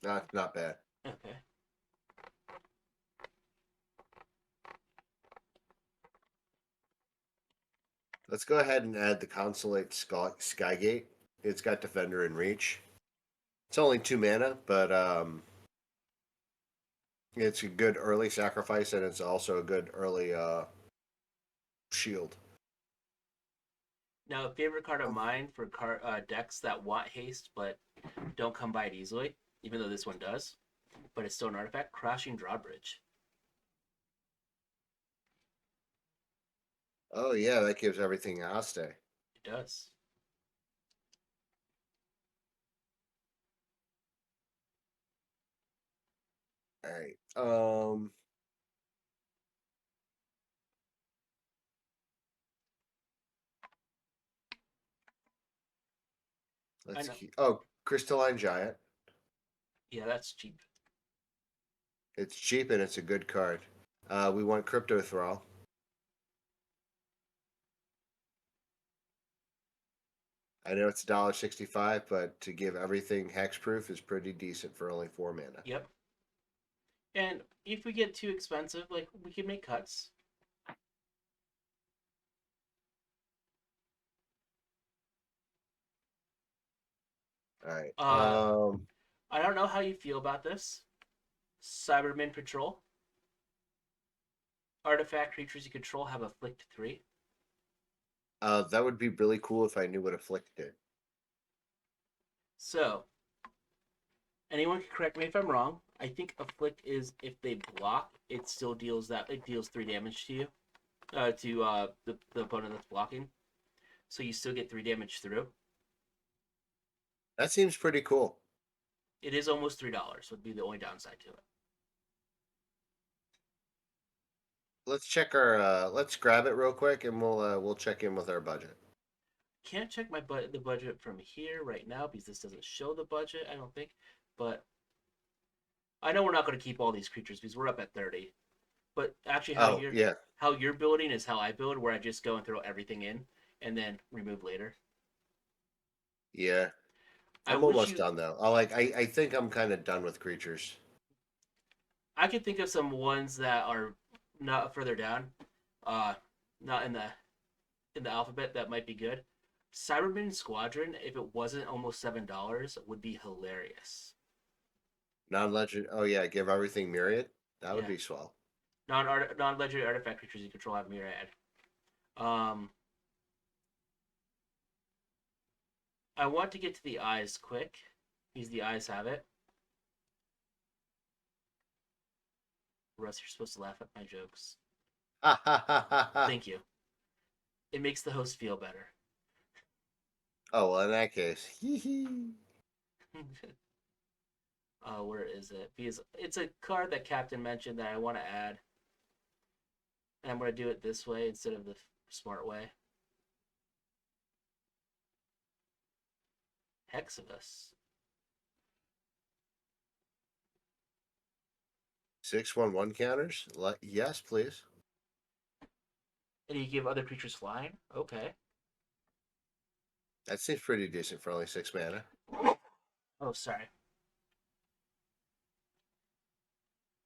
[SPEAKER 2] Not bad.
[SPEAKER 1] Okay.
[SPEAKER 2] Let's go ahead and add the Consulate Skygate. It's got Defender and Reach. It's only 2 mana, but it's a good early sacrifice, and it's also a good early shield.
[SPEAKER 1] Now, a favorite card of mine for decks that want haste but don't come by it easily, even though this one does, but it's still an artifact, Crashing Drawbridge.
[SPEAKER 2] Oh yeah, that gives everything a Haste.
[SPEAKER 1] It does.
[SPEAKER 2] All right.
[SPEAKER 1] I
[SPEAKER 2] Let's
[SPEAKER 1] know.
[SPEAKER 2] keep. Oh, Crystalline Giant.
[SPEAKER 1] Yeah, that's cheap.
[SPEAKER 2] It's cheap and it's a good card. We want Crypto Thrall. I know it's $1.65, but to give everything hexproof is pretty decent for only 4 mana.
[SPEAKER 1] Yep. And if we get too expensive, like we can make cuts.
[SPEAKER 2] All right.
[SPEAKER 1] I don't know how you feel about this. Cybermen Patrol. Artifact creatures you control have afflict 3.
[SPEAKER 2] That would be really cool if I knew what Afflict did.
[SPEAKER 1] So, anyone can correct me if I'm wrong. I think afflict is if they block, it still deals that it deals 3 damage to you, to the opponent that's blocking. So you still get 3 damage through.
[SPEAKER 2] That seems pretty cool.
[SPEAKER 1] It is almost $3. Would be the only downside to it.
[SPEAKER 2] Let's check our. Let's grab it real quick, and we'll check in with our budget.
[SPEAKER 1] Can't check the budget from here right now because this doesn't show the budget. I don't think, but I know we're not going to keep all these creatures because we're up at 30. But actually,
[SPEAKER 2] Oh yeah,
[SPEAKER 1] how you're building is how I build, where I just go and throw everything in and then remove later.
[SPEAKER 2] yeah.
[SPEAKER 1] I
[SPEAKER 2] I'm
[SPEAKER 1] wish
[SPEAKER 2] almost
[SPEAKER 1] you.
[SPEAKER 2] done though. I think I'm kind of done with creatures.
[SPEAKER 1] I could think of some ones that are not further down, uh, not in the alphabet that might be good. Cyberman Squadron, if it wasn't almost $7, would be hilarious.
[SPEAKER 2] Non-legend. Oh yeah, give everything Myriad. That would
[SPEAKER 1] Yeah,
[SPEAKER 2] be swell.
[SPEAKER 1] non legendary artifact creatures you control have Myriad. Um, I want to get to the eyes quick because the eyes have it. Russ, you're supposed to laugh at my jokes.
[SPEAKER 2] Ha ha ha ha ha.
[SPEAKER 1] Thank you. It makes the host feel better.
[SPEAKER 2] Oh well, in that case, hee hee.
[SPEAKER 1] Where is it? Because it's a card that Captain mentioned that I want to add, and I'm going to do it this way instead of the smart way. Hexavus.
[SPEAKER 2] 6/1/1 counters. Yes, please.
[SPEAKER 1] And you give other creatures flying? Okay.
[SPEAKER 2] That seems pretty decent for only 6 mana.
[SPEAKER 1] Oh, sorry.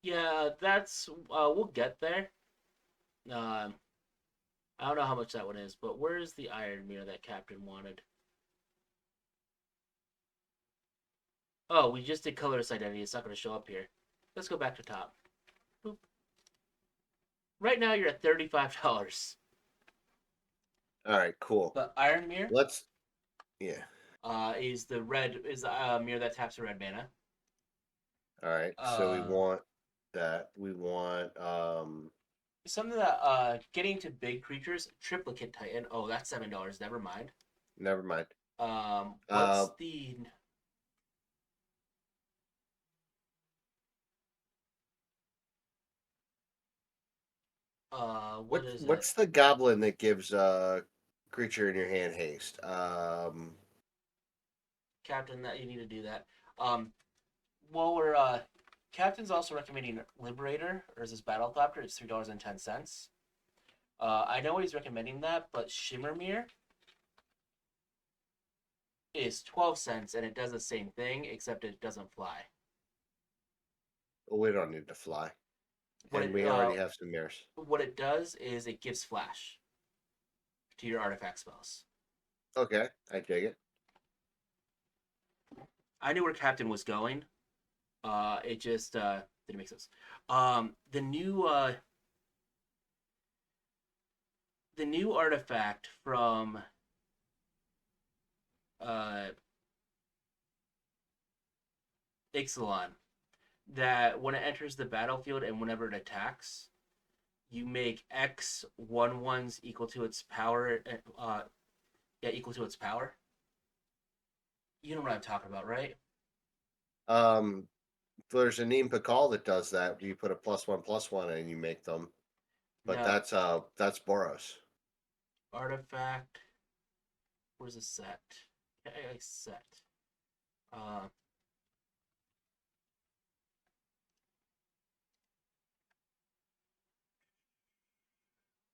[SPEAKER 1] Yeah, that's we'll get there. Um, I don't know how much that one is, but where is the Iron Mirror that Captain wanted? Oh, we just did colorless identity. It's not going to show up here. Let's go back to top. Boop. Right now, you're at $35.
[SPEAKER 2] All right, cool.
[SPEAKER 1] But Iron Mirror
[SPEAKER 2] Let's. Yeah.
[SPEAKER 1] is the mirror that taps a red mana.
[SPEAKER 2] All right. So we
[SPEAKER 1] Uh,
[SPEAKER 2] want that. We want.
[SPEAKER 1] Something that getting to big creatures, triplicate Titan. Oh, that's $7. Never mind.
[SPEAKER 2] Never mind.
[SPEAKER 1] What's the what is it?
[SPEAKER 2] What's the goblin that gives creature in your hand haste?
[SPEAKER 1] Captain, that you need to do that. Um, well, we're Captain's also recommending Liberator or is this Battlecopter? It's $3.10. I know he's recommending that, but Shimmermere is 12 cents and it does the same thing except it doesn't fly.
[SPEAKER 2] Well, we don't need to fly,
[SPEAKER 1] What
[SPEAKER 2] and
[SPEAKER 1] it
[SPEAKER 2] we already have some mirrors.
[SPEAKER 1] what it does is it gives flash. to your artifact spells.
[SPEAKER 2] Okay, I dig it.
[SPEAKER 1] I knew where Captain was going. It just didn't make sense. The new artifact from uh, Ixalan that when it enters the battlefield and whenever it attacks, you make X 1/1s equal to its power. Yeah, equal to its power. You know what I'm talking about, right?
[SPEAKER 2] Um, there's a Neem Pakal that does that. You put a +1/+1 and you make them, but
[SPEAKER 1] No
[SPEAKER 2] that's Boros.
[SPEAKER 1] artifact. Where's the set? Okay, set. Uh,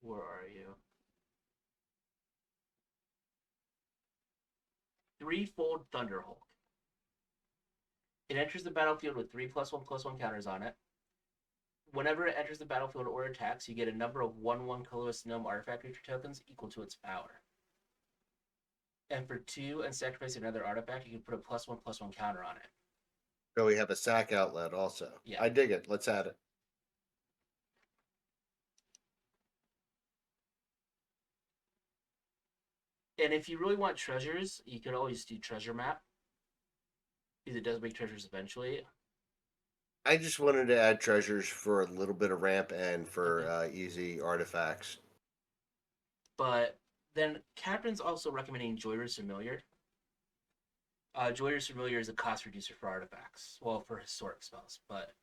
[SPEAKER 1] where are you? Threefold Thunderhulk. It enters the battlefield with 3+1/+1 counters on it. Whenever it enters the battlefield or attacks, you get a number of 1/1 colorless gnome artifact creature tokens equal to its power. And for 2 and sacrifice another artifact, you can put a +1/+1 counter on it.
[SPEAKER 2] So we have a sack outlet also.
[SPEAKER 1] Yeah.
[SPEAKER 2] I dig it. Let's add it.
[SPEAKER 1] And if you really want treasures, you could always do treasure map, because it does make treasures eventually.
[SPEAKER 2] I just wanted to add treasures for a little bit of ramp and for
[SPEAKER 1] Okay.
[SPEAKER 2] easy artifacts.
[SPEAKER 1] But then Captain's also recommending Joyous Familiar. Joyous Familiar is a cost reducer for artifacts. Well, for historic spells, but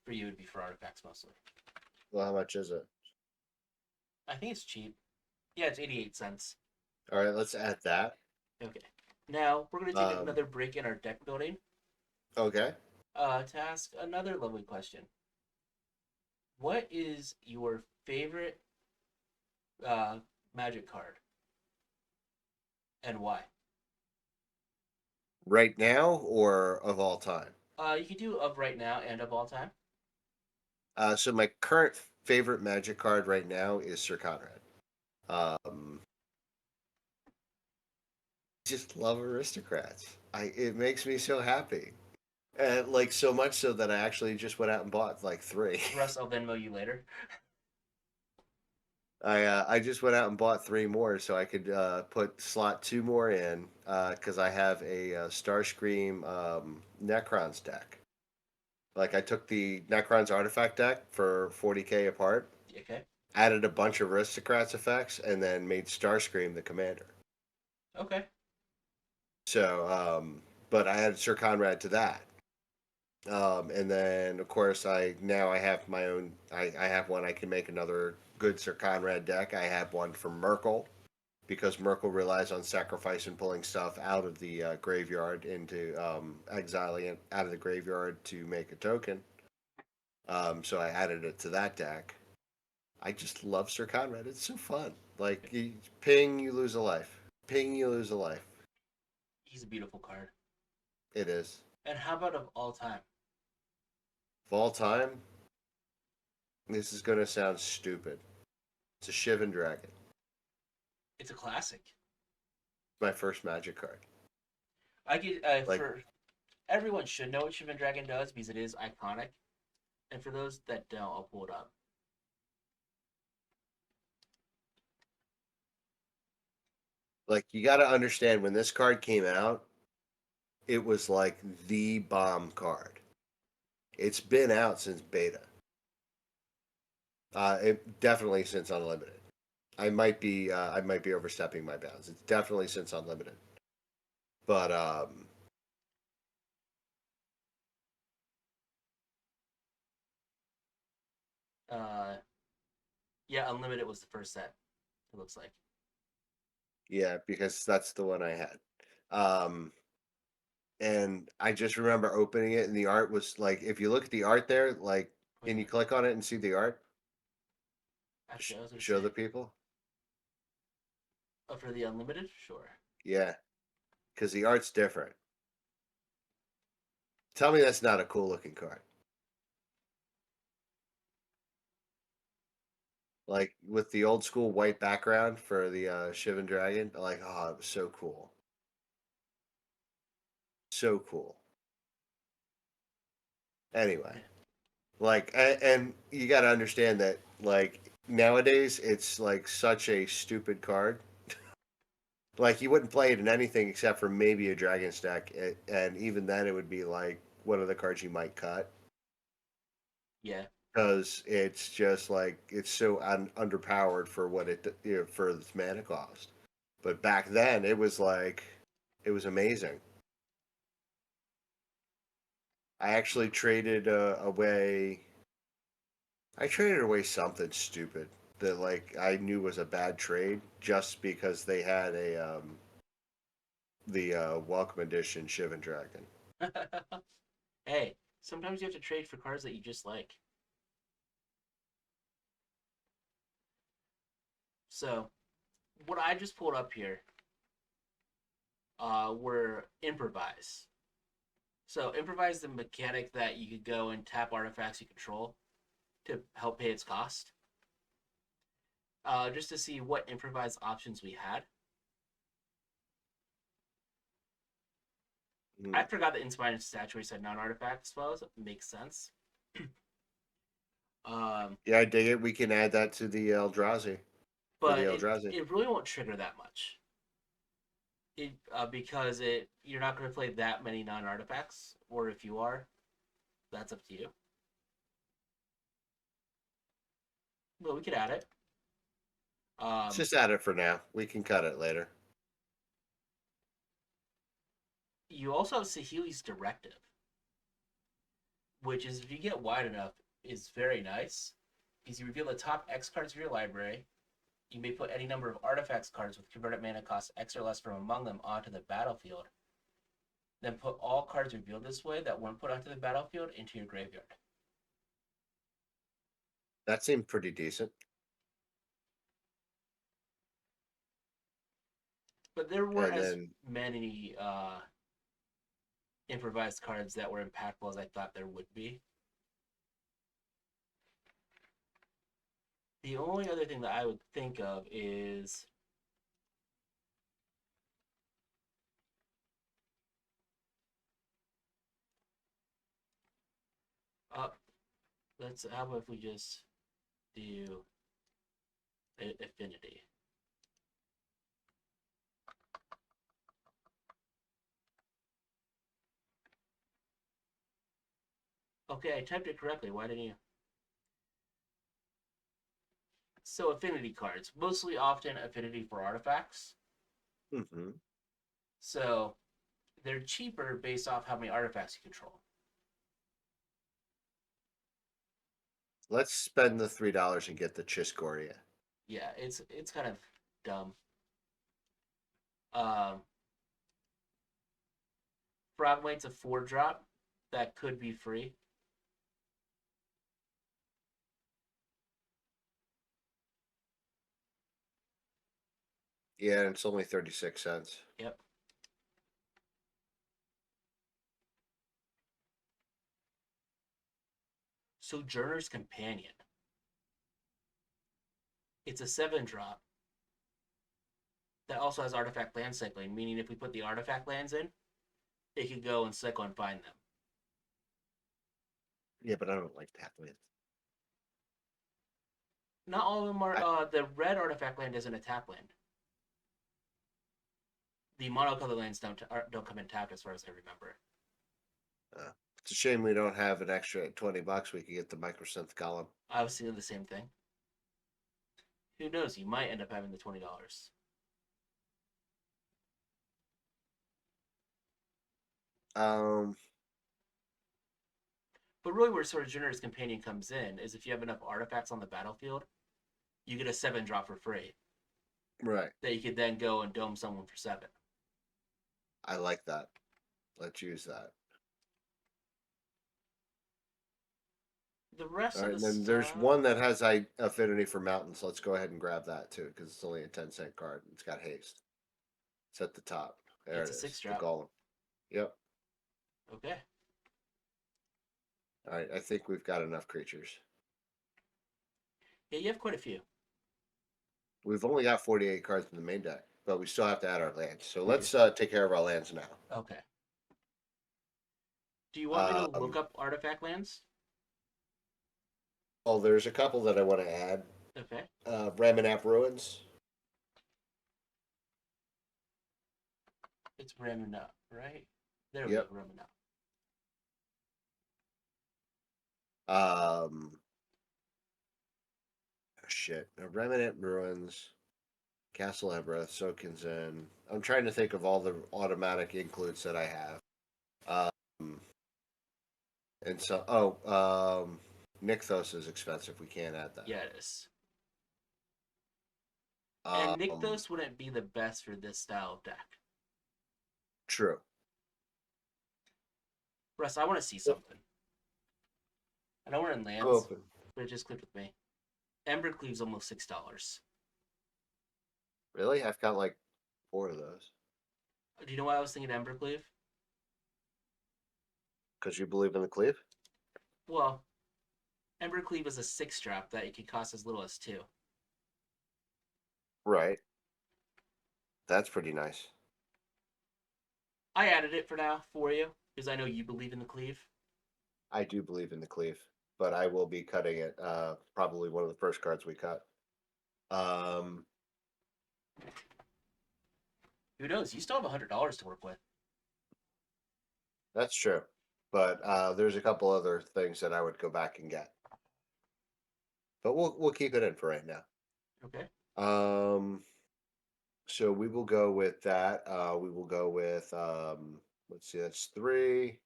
[SPEAKER 1] for you, it'd be for artifacts mostly.
[SPEAKER 2] Well, how much is it?
[SPEAKER 1] I think it's cheap. Yeah, it's 88 cents.
[SPEAKER 2] All right, let's add that.
[SPEAKER 1] Okay. Now, we're going to take
[SPEAKER 2] Um,
[SPEAKER 1] another break in our deck building
[SPEAKER 2] okay.
[SPEAKER 1] to ask another lovely question. What is your favorite uh, magic card and why?
[SPEAKER 2] Right now or of all time?
[SPEAKER 1] You can do of right now and of all time.
[SPEAKER 2] So my current favorite Magic card right now is Sir Conrad. Um, just love aristocrats. It makes me so happy, and like so much so that I actually just went out and bought like three.
[SPEAKER 1] Russ, I'll Venmo you later.
[SPEAKER 2] I just went out and bought three more so I could put slot two more in because I have a Starscream Necrons deck. Like I took the Necrons artifact deck for 40k apart,
[SPEAKER 1] Okay.
[SPEAKER 2] added a bunch of aristocrats effects, and then made Starscream the commander.
[SPEAKER 1] Okay.
[SPEAKER 2] So, but I added Sir Conrad to that. And then of course I have my own. I have one. I can make another good Sir Conrad deck. I have one from Merkel because Merkel relies on sacrifice and pulling stuff out of the graveyard into exiling it out of the graveyard to make a token. So I added it to that deck. I just love Sir Conrad. It's so fun. Like you ping, you lose a life. Ping, you lose a life.
[SPEAKER 1] He's a beautiful card.
[SPEAKER 2] It is.
[SPEAKER 1] And how about of all time?
[SPEAKER 2] Of all time, this is gonna sound stupid. It's a Shivan Dragon.
[SPEAKER 1] It's a classic.
[SPEAKER 2] My first Magic card.
[SPEAKER 1] I get
[SPEAKER 2] Like
[SPEAKER 1] for everyone should know what Shivan Dragon does because it is iconic. And for those that don't, I'll pull it up.
[SPEAKER 2] you got to understand when this card came out, it was like the bomb card. It's been out since beta. It definitely since Unlimited. I might be overstepping my bounds. It's definitely since Unlimited. But
[SPEAKER 1] Uh, yeah, Unlimited was the first set. It looks like.
[SPEAKER 2] yeah, because that's the one I had. Um, and I just remember opening it, and the art was like, if you look at the art there, like,
[SPEAKER 1] Wait
[SPEAKER 2] can
[SPEAKER 1] a
[SPEAKER 2] you
[SPEAKER 1] minute.
[SPEAKER 2] click on it and see the art?
[SPEAKER 1] Actually, I was gonna
[SPEAKER 2] Show the
[SPEAKER 1] say,
[SPEAKER 2] people.
[SPEAKER 1] for the Unlimited, sure.
[SPEAKER 2] Yeah, because the art's different. Tell me that's not a cool looking card. like with the old school white background for the Shivan Dragon. Like, oh, it was so cool, so cool. Anyway, like, and you got to understand that, like nowadays, it's like such a stupid card. Like, you wouldn't play it in anything except for maybe a Dragon's deck, and even then, it would be like one of the cards you might cut
[SPEAKER 1] Yeah.
[SPEAKER 2] because it's just like it's so underpowered for what for its mana cost. But back then, it was like it was amazing. I actually traded away. I traded away something stupid that like I knew was a bad trade just because they had a the Welcome Edition Shivan Dragon.
[SPEAKER 1] Hey, sometimes you have to trade for cards that you just like. So, what I just pulled up here were improvise. So, improvise the mechanic that you could go and tap artifacts you control to help pay its cost. Just to see what improvise options we had. I
[SPEAKER 2] Mm.
[SPEAKER 1] forgot that Inspired Statue said non-artifact spells. Makes sense. Um,
[SPEAKER 2] Yeah, I dig it. We can add that to the Eldrazi for the
[SPEAKER 1] but it
[SPEAKER 2] Eldrazi.
[SPEAKER 1] it really won't trigger that much. Because you're not going to play that many non-artifacts, or if you are, that's up to you. But we could add it.
[SPEAKER 2] Let's
[SPEAKER 1] Um,
[SPEAKER 2] just add it for now. We can cut it later.
[SPEAKER 1] you also have Sahili's Directive, which is if you get wide enough, is very nice. Because you reveal the top X cards of your library. You may put any number of artifacts cards with converted mana cost X or less from among them onto the battlefield. Then put all cards revealed this way that weren't put onto the battlefield into your graveyard.
[SPEAKER 2] That seemed pretty decent.
[SPEAKER 1] But there weren't
[SPEAKER 2] And
[SPEAKER 1] as
[SPEAKER 2] then
[SPEAKER 1] many improvised cards that were impactful as I thought there would be. The only other thing that I would think of is uh, let's how about if we just do affinity. Okay, I typed it correctly. Why didn't you? So affinity cards, mostly often affinity for artifacts.
[SPEAKER 2] hmm
[SPEAKER 1] So they're cheaper based off how many artifacts you control.
[SPEAKER 2] let's spend the $3 and get the Chiscoria.
[SPEAKER 1] Yeah, it's kind of dumb. Um, Frogmate's a 4-drop that could be free.
[SPEAKER 2] Yeah, and it's only 36 cents.
[SPEAKER 1] Yep. Sojourner's Companion. It's a 7-drop that also has artifact land cycling, meaning if we put the artifact lands in, it could go and cycle and find them.
[SPEAKER 2] Yeah, but I don't like that with.
[SPEAKER 1] Not all of them are.
[SPEAKER 2] I,
[SPEAKER 1] The red artifact land isn't a tap land. The monocolor lands don't come in tapped, as far as I remember.
[SPEAKER 2] it's a shame we don't have an extra $20. We could get the microsynth column.
[SPEAKER 1] I was thinking the same thing. Who knows? You might end up having the $20.
[SPEAKER 2] Um,
[SPEAKER 1] But really, where Sojourner's Companion comes in is if you have enough artifacts on the battlefield, you get a 7-drop for free
[SPEAKER 2] right.
[SPEAKER 1] that you could then go and dome someone for 7.
[SPEAKER 2] I like that. Let's use that.
[SPEAKER 1] The rest
[SPEAKER 2] All
[SPEAKER 1] of
[SPEAKER 2] right,
[SPEAKER 1] the
[SPEAKER 2] and then there's one
[SPEAKER 1] stuff.
[SPEAKER 2] that has affinity for mountains. Let's go ahead and grab that too, because it's only a 10-cent card. It's got haste. It's at the top. There
[SPEAKER 1] It's
[SPEAKER 2] it
[SPEAKER 1] a
[SPEAKER 2] is.
[SPEAKER 1] 6
[SPEAKER 2] The
[SPEAKER 1] drop.
[SPEAKER 2] golem. Yep.
[SPEAKER 1] Okay.
[SPEAKER 2] All right. I think we've got enough creatures.
[SPEAKER 1] Yeah, you have quite a few.
[SPEAKER 2] We've only got 48 cards in the main deck, but we still have to add our lands. So
[SPEAKER 1] We do.
[SPEAKER 2] let's take care of our lands now.
[SPEAKER 1] Okay. Do you want me to look
[SPEAKER 2] Um,
[SPEAKER 1] up artifact lands?
[SPEAKER 2] oh, there's a couple that I want to add.
[SPEAKER 1] Okay.
[SPEAKER 2] Ramanap Ruins.
[SPEAKER 1] It's ramming up, right? There we go,
[SPEAKER 2] Yep.
[SPEAKER 1] ramming up.
[SPEAKER 2] Um, shit. Remnant Ruins. Castle Embereth, Sokinzen. I'm trying to think of all the automatic includes that I have. And so, Nykthos is expensive. We can't add that.
[SPEAKER 1] Yeah, it is. And
[SPEAKER 2] Um,
[SPEAKER 1] Nykthos wouldn't be the best for this style of deck.
[SPEAKER 2] true.
[SPEAKER 1] Russ, I want to see something. I know we're in
[SPEAKER 2] I'm
[SPEAKER 1] lands,
[SPEAKER 2] open.
[SPEAKER 1] but it just clicked with me. Embercleave's almost $6.
[SPEAKER 2] Really? I've got like 4 of those.
[SPEAKER 1] Do you know why I was thinking Embercleave?
[SPEAKER 2] Because you believe in the cleave?
[SPEAKER 1] Well, Embercleave is a 6-drop that it could cost as little as 2.
[SPEAKER 2] Right. That's pretty nice.
[SPEAKER 1] I added it for now for you because I know you believe in the cleave.
[SPEAKER 2] I do believe in the cleave, but I will be cutting it. Probably one of the first cards we cut. Um,
[SPEAKER 1] Who knows? You still have $100 to work with.
[SPEAKER 2] that's true. But there's a couple other things that I would go back and get. But we'll keep it in for right now.
[SPEAKER 1] Okay.
[SPEAKER 2] So we will go with that. We will go with let's see, that's 3.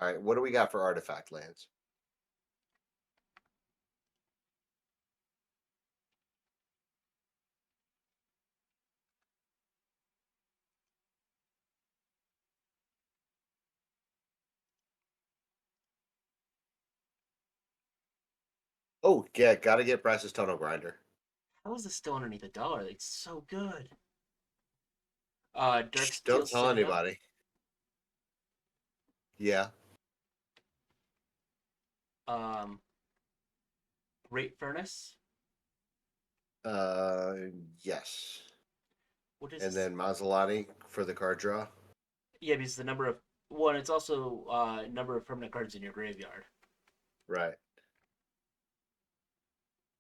[SPEAKER 2] All right, what do we got for artifact lands? Oh yeah, gotta get Brass's Tunnel Grinder.
[SPEAKER 1] How is this still underneath $1? It's so good. Dark
[SPEAKER 2] Shh,
[SPEAKER 1] Steel
[SPEAKER 2] don't tell
[SPEAKER 1] Citadel.
[SPEAKER 2] anybody. Yeah.
[SPEAKER 1] Um, Great Furnace.
[SPEAKER 2] Uh yes.
[SPEAKER 1] What is
[SPEAKER 2] And
[SPEAKER 1] this?
[SPEAKER 2] then Mazzolani for the card draw.
[SPEAKER 1] Yeah, because the number of one. It's also number of permanent cards in your graveyard,
[SPEAKER 2] Right.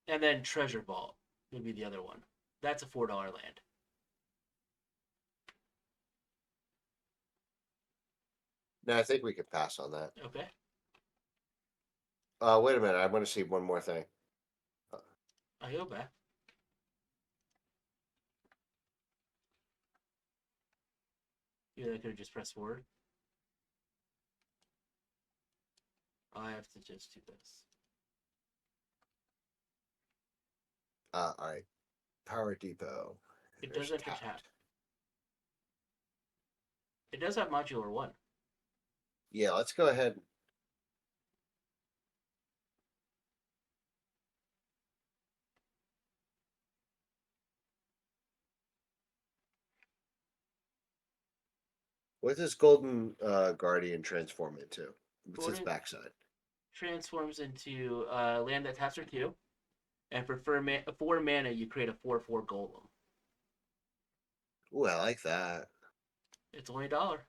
[SPEAKER 1] and then Treasure Vault would be the other one. That's a $4 land.
[SPEAKER 2] No, I think we could pass on that.
[SPEAKER 1] Okay.
[SPEAKER 2] Wait a minute, I want to see one more thing.
[SPEAKER 1] I go back. Yeah, I could have just pressed forward. I have to just do this.
[SPEAKER 2] All right. Power Depot.
[SPEAKER 1] It does
[SPEAKER 2] There's
[SPEAKER 1] have to tap.
[SPEAKER 2] tapped.
[SPEAKER 1] It does have modular 1.
[SPEAKER 2] Yeah, let's go ahead. What does Golden Guardian transform into? What's its
[SPEAKER 1] Gordon
[SPEAKER 2] backside?
[SPEAKER 1] transforms into land that taps for 2, and for 4 mana, you create a 4/4 Golem.
[SPEAKER 2] Ooh, I like that.
[SPEAKER 1] It's only $1.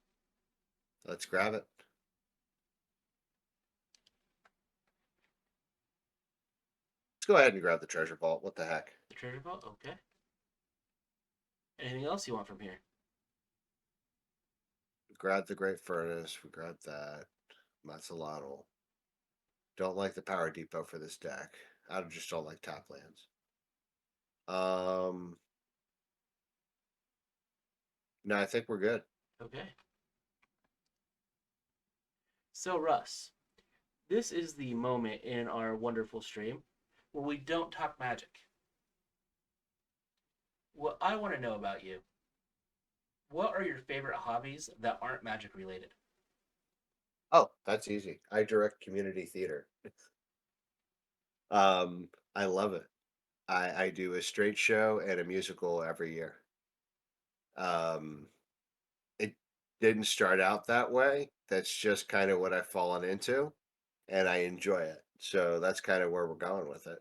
[SPEAKER 2] Let's grab it. Let's go ahead and grab the treasure vault. What the heck?
[SPEAKER 1] The Treasure Vault. Okay. Anything else you want from here?
[SPEAKER 2] Grab the Great Furnace. We grabbed that. Mazzolano. Don't like the Power Depot for this deck. I just don't like top lands. No, I think we're good.
[SPEAKER 1] Okay. So, Russ, this is the moment in our wonderful stream where we don't talk magic. What I want to know about you, what are your favorite hobbies that aren't magic related?
[SPEAKER 2] Oh, that's easy. I direct community theater. I love it. I do a straight show and a musical every year. Um, it didn't start out that way. That's just kind of what I've fallen into, and I enjoy it. So that's kind of where we're going with it.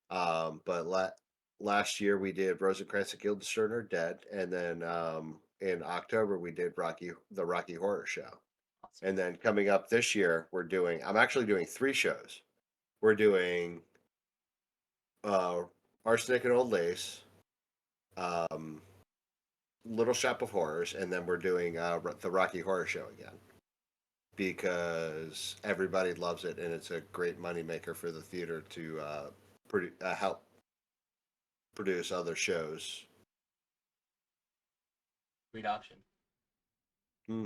[SPEAKER 2] But last year we did Rosencrantz and Guildenstern are Dead, and then in October we did the Rocky Horror Show.
[SPEAKER 1] Awesome.
[SPEAKER 2] And then coming up this year, I'm actually doing three shows. We're doing uh, Arsenic and Old Lace, um, Little Shop of Horrors, and then we're doing the Rocky Horror Show again because everybody loves it and it's a great moneymaker for the theater to help produce other shows.
[SPEAKER 1] Great option.
[SPEAKER 2] Hmm.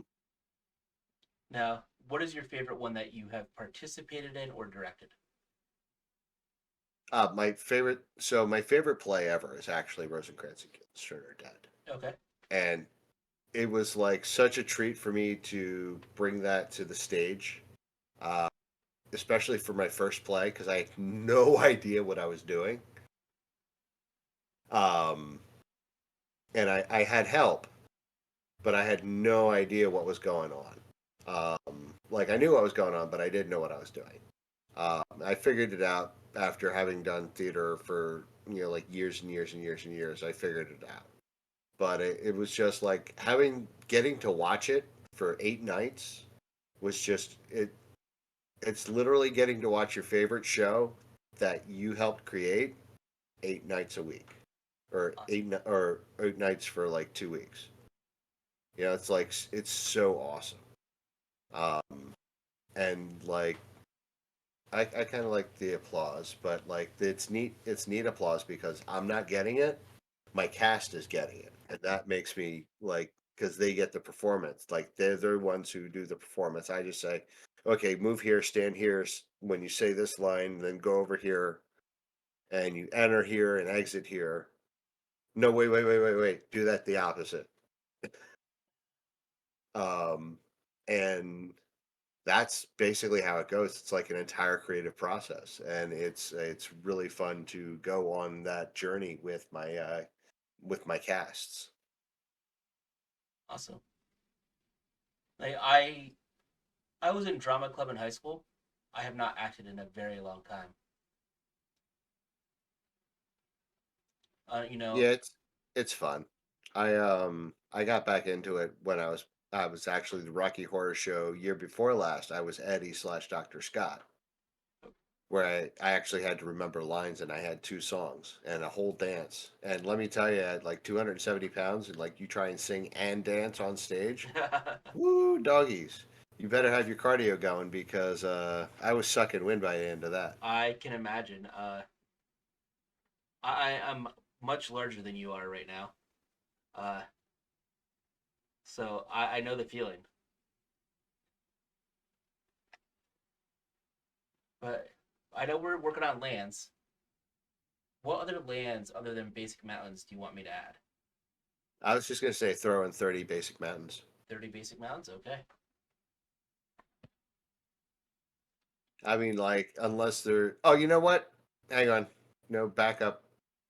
[SPEAKER 1] Now, what is your favorite one that you have participated in or directed?
[SPEAKER 2] My favorite play ever is actually Rosencrantz and Guildenstern are Dead,
[SPEAKER 1] Okay.
[SPEAKER 2] and it was like such a treat for me to bring that to the stage, uh, especially for my first play because I had no idea what I was doing. Um, and I had help, but I had no idea what was going on. Like I knew what was going on, but I didn't know what I was doing. I figured it out after having done theater for like years and years and years and years. I figured it out, but it was just like getting to watch it for 8 nights was just it. It's literally getting to watch your favorite show that you helped create 8 nights a week, or
[SPEAKER 1] Awesome.
[SPEAKER 2] 8 nights for like 2 weeks. It's like it's so awesome. Um, and like I kind of like the applause, but like it's neat. It's neat applause because I'm not getting it. My cast is getting it, and that makes me like because they get the performance. Like they're the ones who do the performance. I just say, okay, move here, stand here. When you say this line, then go over here, and you enter here and exit here. No, wait, wait, wait, wait, wait. Do that the opposite. Um, and that's basically how it goes. It's like an entire creative process, and it's really fun to go on that journey with my casts.
[SPEAKER 1] Awesome. Like I was in drama club in high school. I have not acted in a very long time. You know,
[SPEAKER 2] Yeah, it's fun. I got back into it when I was actually the Rocky Horror Show year before last. I was Eddie slash Dr. Scott, where I actually had to remember lines and I had two songs and a whole dance. And let me tell you, at like 270 pounds and like you try and sing and dance on stage, woo, doggies. You better have your cardio going because I was sucking wind by the end of that.
[SPEAKER 1] I can imagine. I'm much larger than you are right now. Uh, so I know the feeling. But I know we're working on lands. What other lands other than basic mountains do you want me to add?
[SPEAKER 2] I was just gonna say throw in 30 basic mountains.
[SPEAKER 1] 30 basic mountains? Okay.
[SPEAKER 2] I mean, like, unless they're. Oh, you know what? Hang on. No, back up.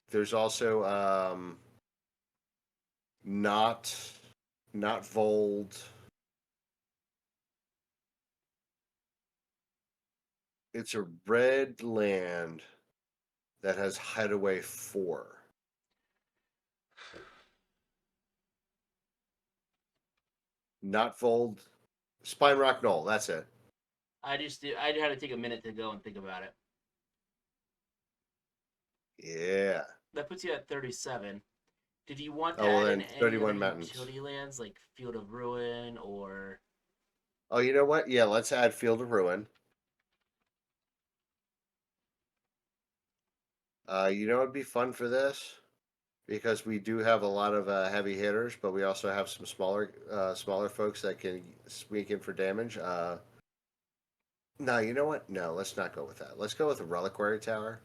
[SPEAKER 2] There's also not not Vold. It's a red land that has Hideaway 4. Not Vold. Spine Rock Knoll. That's it.
[SPEAKER 1] I had to take a minute to go and think about it.
[SPEAKER 2] Yeah.
[SPEAKER 1] That puts you at 37. Did you want to
[SPEAKER 2] Oh, well,
[SPEAKER 1] add in
[SPEAKER 2] then
[SPEAKER 1] any other
[SPEAKER 2] 31 mountains.
[SPEAKER 1] utility lands like Field of Ruin or
[SPEAKER 2] Oh, you know what? Yeah, let's add Field of Ruin. You know it'd be fun for this? Because we do have a lot of heavy hitters, but we also have some smaller folks that can sneak in for damage. No, you know what? No, let's not go with that. Let's go with a reliquary tower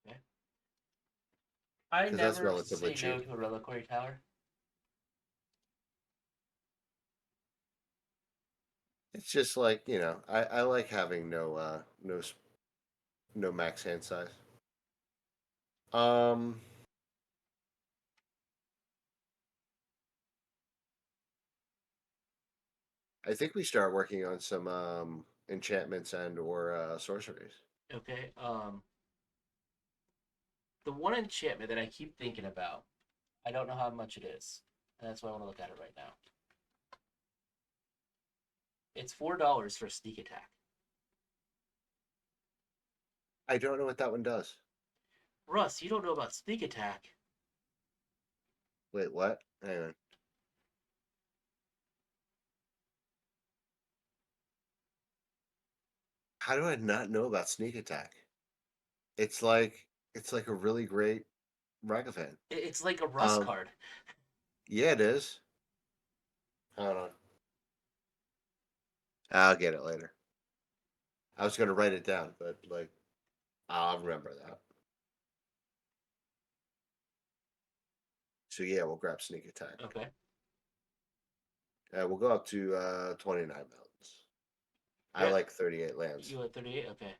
[SPEAKER 1] okay. I
[SPEAKER 2] because that's
[SPEAKER 1] never
[SPEAKER 2] relatively
[SPEAKER 1] say no
[SPEAKER 2] cheap.
[SPEAKER 1] to a reliquary tower.
[SPEAKER 2] It's just like I like having no max hand size. Um, I think we start working on some enchantments and or sorceries.
[SPEAKER 1] Okay. The one enchantment that I keep thinking about, I don't know how much it is. And that's why I want to look at it right now. It's $4 for sneak attack.
[SPEAKER 2] I don't know what that one does.
[SPEAKER 1] Russ, you don't know about sneak attack.
[SPEAKER 2] Wait, what? Hang on. How do I not know about sneak attack? It's like a really great Ragavan.
[SPEAKER 1] It's like a Russ
[SPEAKER 2] Um,
[SPEAKER 1] card.
[SPEAKER 2] yeah, it is. Hold on. I'll get it later. I was gonna write it down, but like I'll remember that. So yeah, we'll grab sneak attack.
[SPEAKER 1] Okay.
[SPEAKER 2] We'll go up to 29 mountains. I
[SPEAKER 1] Yeah.
[SPEAKER 2] like 38 lands.
[SPEAKER 1] You at 38? Okay.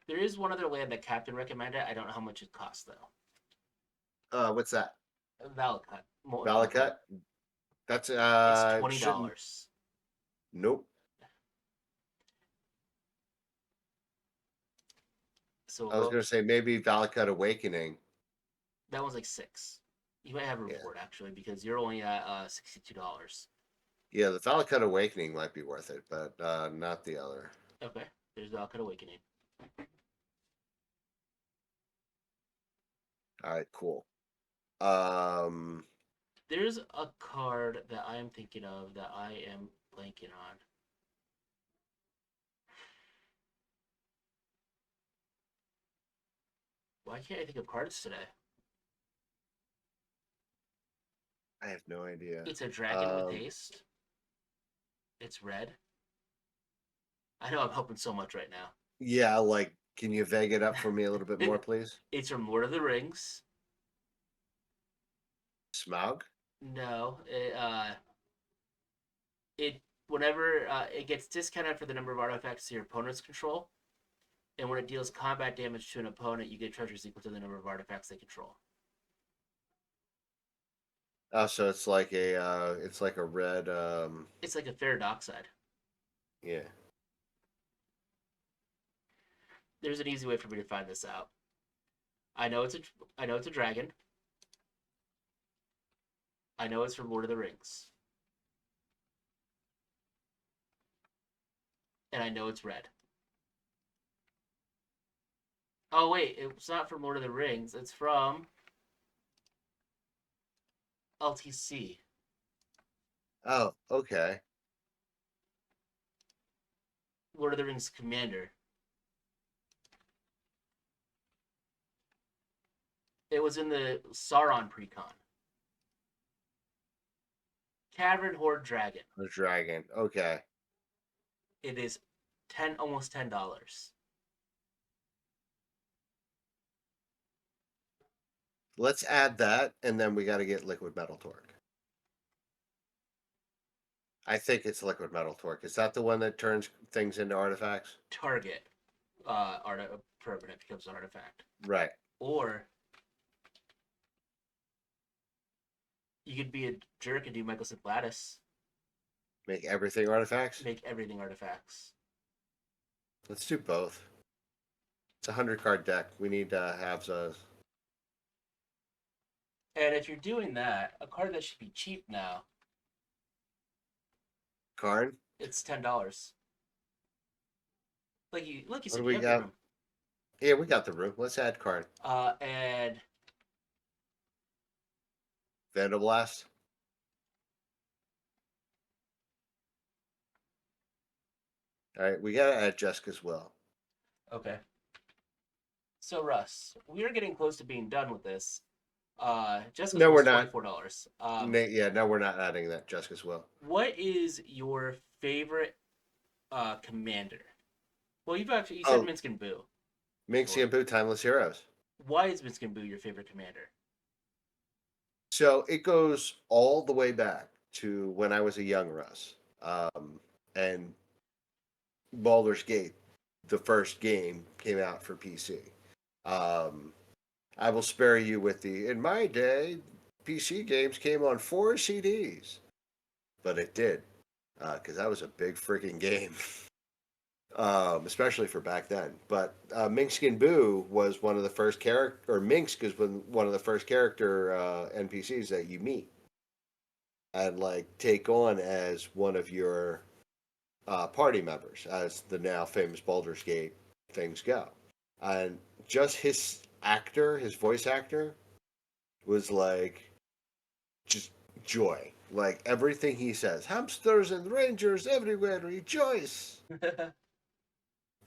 [SPEAKER 1] There is one other land that Captain recommended. I don't know how much it costs though.
[SPEAKER 2] What's that?
[SPEAKER 1] Valakut.
[SPEAKER 2] Valakut? That's
[SPEAKER 1] It's $20.
[SPEAKER 2] shouldn't. Nope.
[SPEAKER 1] So
[SPEAKER 2] I was gonna say maybe Valakut Awakening.
[SPEAKER 1] that one's like $6. You might have room
[SPEAKER 2] Yeah.
[SPEAKER 1] for it actually because you're only at $62.
[SPEAKER 2] Yeah, the Valakut Awakening might be worth it, but not the other.
[SPEAKER 1] Okay. There's Valakut Awakening.
[SPEAKER 2] All right, cool. Um,
[SPEAKER 1] There's a card that I am thinking of that I am blanking on. Why can't I think of cards today?
[SPEAKER 2] I have no idea.
[SPEAKER 1] It's a dragon with haste. It's red. I know I'm helping so much right now.
[SPEAKER 2] Yeah, like, can you vague it up for me a little bit more, please?
[SPEAKER 1] It's from Lord of the Rings.
[SPEAKER 2] Smaug?
[SPEAKER 1] No, it whenever it gets discounted for the number of artifacts your opponents control, and when it deals combat damage to an opponent, you get treasures equal to the number of artifacts they control.
[SPEAKER 2] Oh, so it's like a red
[SPEAKER 1] It's like a Fair Dockside.
[SPEAKER 2] yeah.
[SPEAKER 1] There's an easy way for me to find this out. I know it's a dragon. I know it's from Lord of the Rings. And I know it's red. Oh wait, it's not from Lord of the Rings. It's from LTC.
[SPEAKER 2] Oh, okay.
[SPEAKER 1] Lord of the Rings Commander. It was in the Sauron precon. Cavern Horde Dragon.
[SPEAKER 2] The dragon. Okay.
[SPEAKER 1] It is almost $10.
[SPEAKER 2] Let's add that, and then we got to get liquid metal torque. I think it's liquid metal torque. Is that the one that turns things into artifacts?
[SPEAKER 1] Target permanent becomes an artifact.
[SPEAKER 2] Right.
[SPEAKER 1] Or you could be a jerk and do Michael Gladys.
[SPEAKER 2] Make everything artifacts?
[SPEAKER 1] Make everything artifacts.
[SPEAKER 2] Let's do both. It's a 100-card deck. We need halves of.
[SPEAKER 1] And if you're doing that, a card that should be cheap now,
[SPEAKER 2] Karn?
[SPEAKER 1] it's $10. Like you
[SPEAKER 2] What
[SPEAKER 1] said,
[SPEAKER 2] do
[SPEAKER 1] you
[SPEAKER 2] we
[SPEAKER 1] have the
[SPEAKER 2] got?
[SPEAKER 1] room.
[SPEAKER 2] Yeah, we got the room. Let's add Karn.
[SPEAKER 1] And
[SPEAKER 2] Vandal Blast. All right, we gotta add Jessica as well.
[SPEAKER 1] okay. So Russ, we are getting close to being done with this. Jessica's
[SPEAKER 2] No, we're
[SPEAKER 1] was
[SPEAKER 2] not.
[SPEAKER 1] $24.
[SPEAKER 2] Yeah, no, we're not adding that Jessica as well.
[SPEAKER 1] What is your favorite commander? Well, you said Minsk and Boo.
[SPEAKER 2] Minxie and Boo, Timeless Heroes.
[SPEAKER 1] Why is Minsk and Boo your favorite commander?
[SPEAKER 2] So it goes all the way back to when I was a young Russ. And Baldur's Gate, the first game, came out for PC. I will spare you with in my day, PC games came on 4 CDs. But it did, because that was a big freaking game. especially for back then. But Minkskin Boo was one of the first character, or Minsk is one of the first character NPCs that you meet and like take on as one of your party members, as the now famous Baldur's Gate things go. And just his voice actor, was like just joy. Like everything he says, hamsters and rangers everywhere rejoice.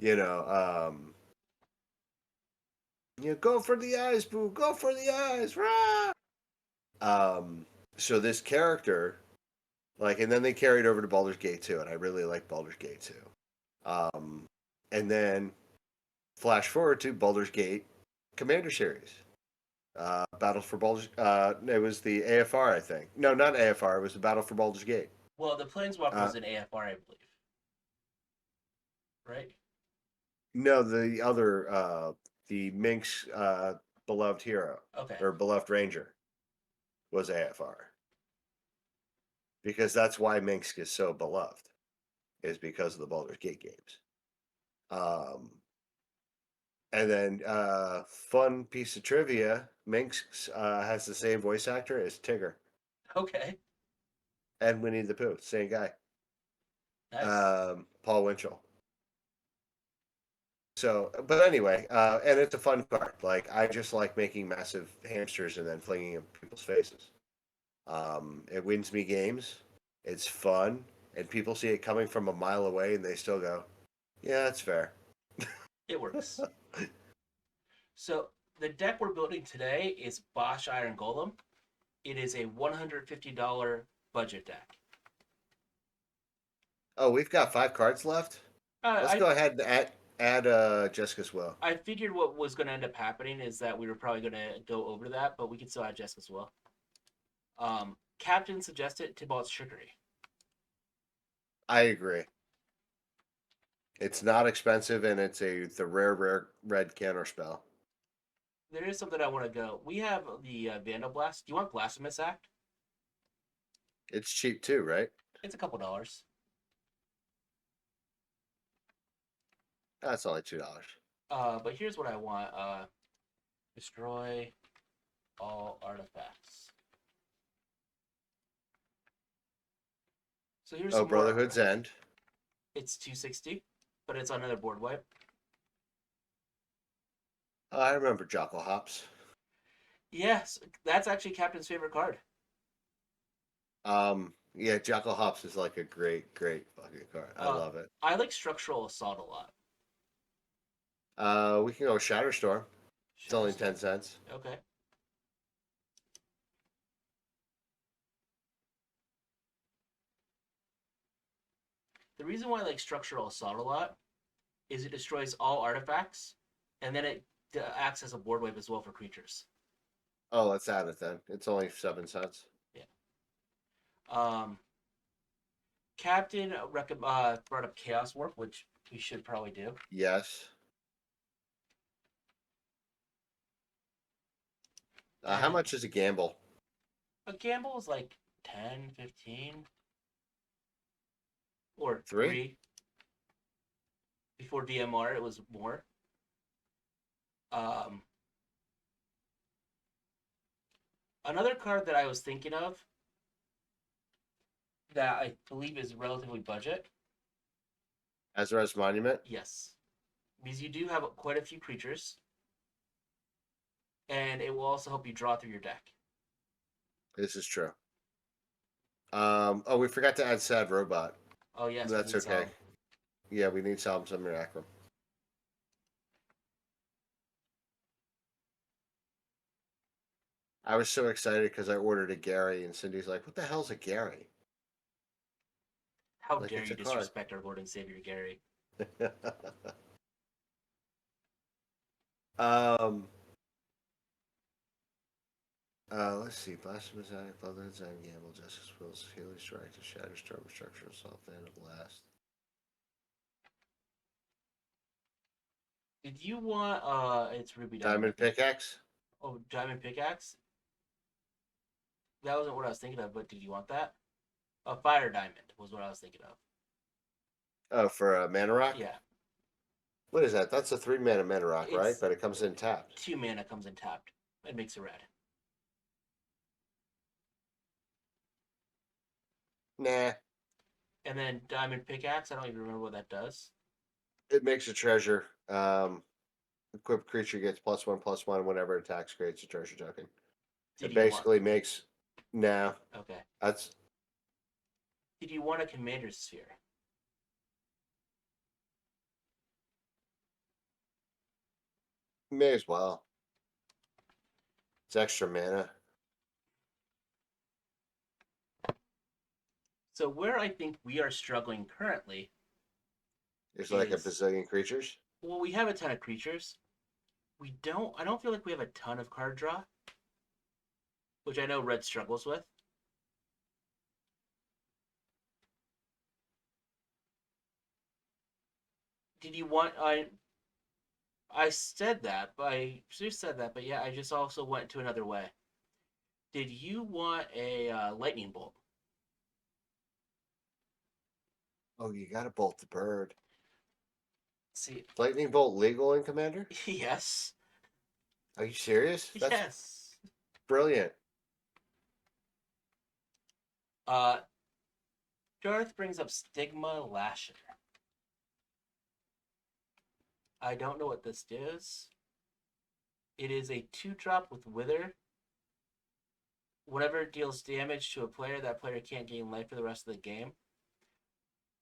[SPEAKER 2] You know, go for the eyes, boo, go for the eyes, rah! Um, so this character, like, and then they carried over to Baldur's Gate 2, and I really like Baldur's Gate 2. And then flash forward to Baldur's Gate Commander Series. Battle for Baldur's. It was the AFR, I think. No, not AFR. It was the Battle for Baldur's Gate.
[SPEAKER 1] Well, the Planeswalker
[SPEAKER 2] Uh,
[SPEAKER 1] was an AFR, I believe. Right?
[SPEAKER 2] no, the Minx beloved hero
[SPEAKER 1] Okay.
[SPEAKER 2] or beloved ranger was AFR, because that's why Minx is so beloved, is because of the Baldur's Gate games. Um, and then fun piece of trivia: Minx has the same voice actor as Tigger
[SPEAKER 1] Okay.
[SPEAKER 2] and Winnie the Pooh, same guy,
[SPEAKER 1] Nice.
[SPEAKER 2] Paul Winchell. So, but anyway, and it's a fun card. Like I just like making massive hamsters and then flinging them in people's faces. It wins me games. It's fun, and people see it coming from a mile away, and they still go, "Yeah, that's fair."
[SPEAKER 1] It works. So the deck we're building today is Bosh Iron Golem. It is a $150 budget deck.
[SPEAKER 2] Oh, we've got 5 cards left. Let's
[SPEAKER 1] I
[SPEAKER 2] go ahead and add Jessica's will.
[SPEAKER 1] I figured what was going to end up happening is that we were probably going to go over that, but we could still add Jessica as well. Captain suggested Tybalt's Trickery.
[SPEAKER 2] I agree. It's not expensive, and it's the rare red counter spell.
[SPEAKER 1] There is something I want to go. We have the Vandal Blast. Do you want Blasphemous Act?
[SPEAKER 2] It's cheap too, right?
[SPEAKER 1] It's a couple dollars.
[SPEAKER 2] That's only $2.
[SPEAKER 1] But here's what I want. Destroy all artifacts. So here's
[SPEAKER 2] Oh,
[SPEAKER 1] some more.
[SPEAKER 2] Brotherhood's End.
[SPEAKER 1] It's 260, but it's on another board wipe.
[SPEAKER 2] Oh, I remember Jockle Hops.
[SPEAKER 1] Yes, that's actually Captain's favorite card.
[SPEAKER 2] Yeah, Jackal Hops is like a great, great fucking card. I love it.
[SPEAKER 1] I like Structural Assault a lot.
[SPEAKER 2] We can go with Shatterstorm. It's only
[SPEAKER 1] Shatterstorm.
[SPEAKER 2] 10 cents.
[SPEAKER 1] Okay. The reason why I like Structural Assault a lot is it destroys all artifacts, and then it acts as a board wipe as well for creatures.
[SPEAKER 2] Oh, let's add it then. It's only 7 cents.
[SPEAKER 1] Yeah. Captain brought up Chaos Warp, which we should probably do.
[SPEAKER 2] Yes. How much is a gamble?
[SPEAKER 1] A gamble is like 10, 15, or
[SPEAKER 2] 3?
[SPEAKER 1] 3. Before DMR, it was more. Um, Another card that I was thinking of that I believe is relatively budget.
[SPEAKER 2] Azra's Monument?
[SPEAKER 1] Yes. Because you do have quite a few creatures. And it will also help you draw through your deck.
[SPEAKER 2] This is true. Oh, we forgot to add Sad Robot.
[SPEAKER 1] Oh, yes.
[SPEAKER 2] That's okay. Yeah, we need Solemn Simulacrum. I was so excited because I ordered a Gary, and Cindy's like, "What the hell's a Gary?"
[SPEAKER 1] How
[SPEAKER 2] Like,
[SPEAKER 1] dare
[SPEAKER 2] it's
[SPEAKER 1] you
[SPEAKER 2] a card.
[SPEAKER 1] disrespect our Lord and Savior Gary?
[SPEAKER 2] um. Let's see. Blasphemous Act, Brotherhood Zen, Gamble, Justice Wills, Healing Strike, the Shatterstorm, Structural Assault, Vandal Blast.
[SPEAKER 1] Did you want it's Ruby
[SPEAKER 2] Diamond Pickaxe?
[SPEAKER 1] Oh, Diamond Pickaxe? That wasn't what I was thinking of, but did you want that? A Fire Diamond was what I was thinking of.
[SPEAKER 2] Oh, for Mana Rock?
[SPEAKER 1] Yeah.
[SPEAKER 2] What is that? That's a 3 mana mana rock, right?
[SPEAKER 1] It's
[SPEAKER 2] But it comes in tapped.
[SPEAKER 1] 2 mana, comes in tapped. It makes it red.
[SPEAKER 2] Nah.
[SPEAKER 1] And then Diamond Pickaxe, I don't even remember what that does.
[SPEAKER 2] It makes a treasure. Equipped creature gets +1/+1 whenever it attacks, creates a treasure token.
[SPEAKER 1] Did
[SPEAKER 2] It
[SPEAKER 1] you want?
[SPEAKER 2] basically makes. Nah.
[SPEAKER 1] Okay.
[SPEAKER 2] That's.
[SPEAKER 1] Did you want a Commander Sphere?
[SPEAKER 2] May as well. It's extra mana.
[SPEAKER 1] So where I think we are struggling currently
[SPEAKER 2] There's like a
[SPEAKER 1] is,
[SPEAKER 2] bazillion creatures.
[SPEAKER 1] well, we have a ton of creatures. We don't. I don't feel like we have a ton of card draw, which I know Red struggles with. Did you want? I said that, but I just said that, but yeah, I just also went to another way. Did you want a lightning bolt?
[SPEAKER 2] Oh, you got to bolt the bird.
[SPEAKER 1] See,
[SPEAKER 2] Lightning bolt legal in Commander?
[SPEAKER 1] yes,
[SPEAKER 2] Are you serious? That's
[SPEAKER 1] yes.
[SPEAKER 2] brilliant.
[SPEAKER 1] Uh, Darth brings up Stigma Lasher. I don't know what this is. It is a 2-drop with Wither. Whenever it deals damage to a player, that player can't gain life for the rest of the game.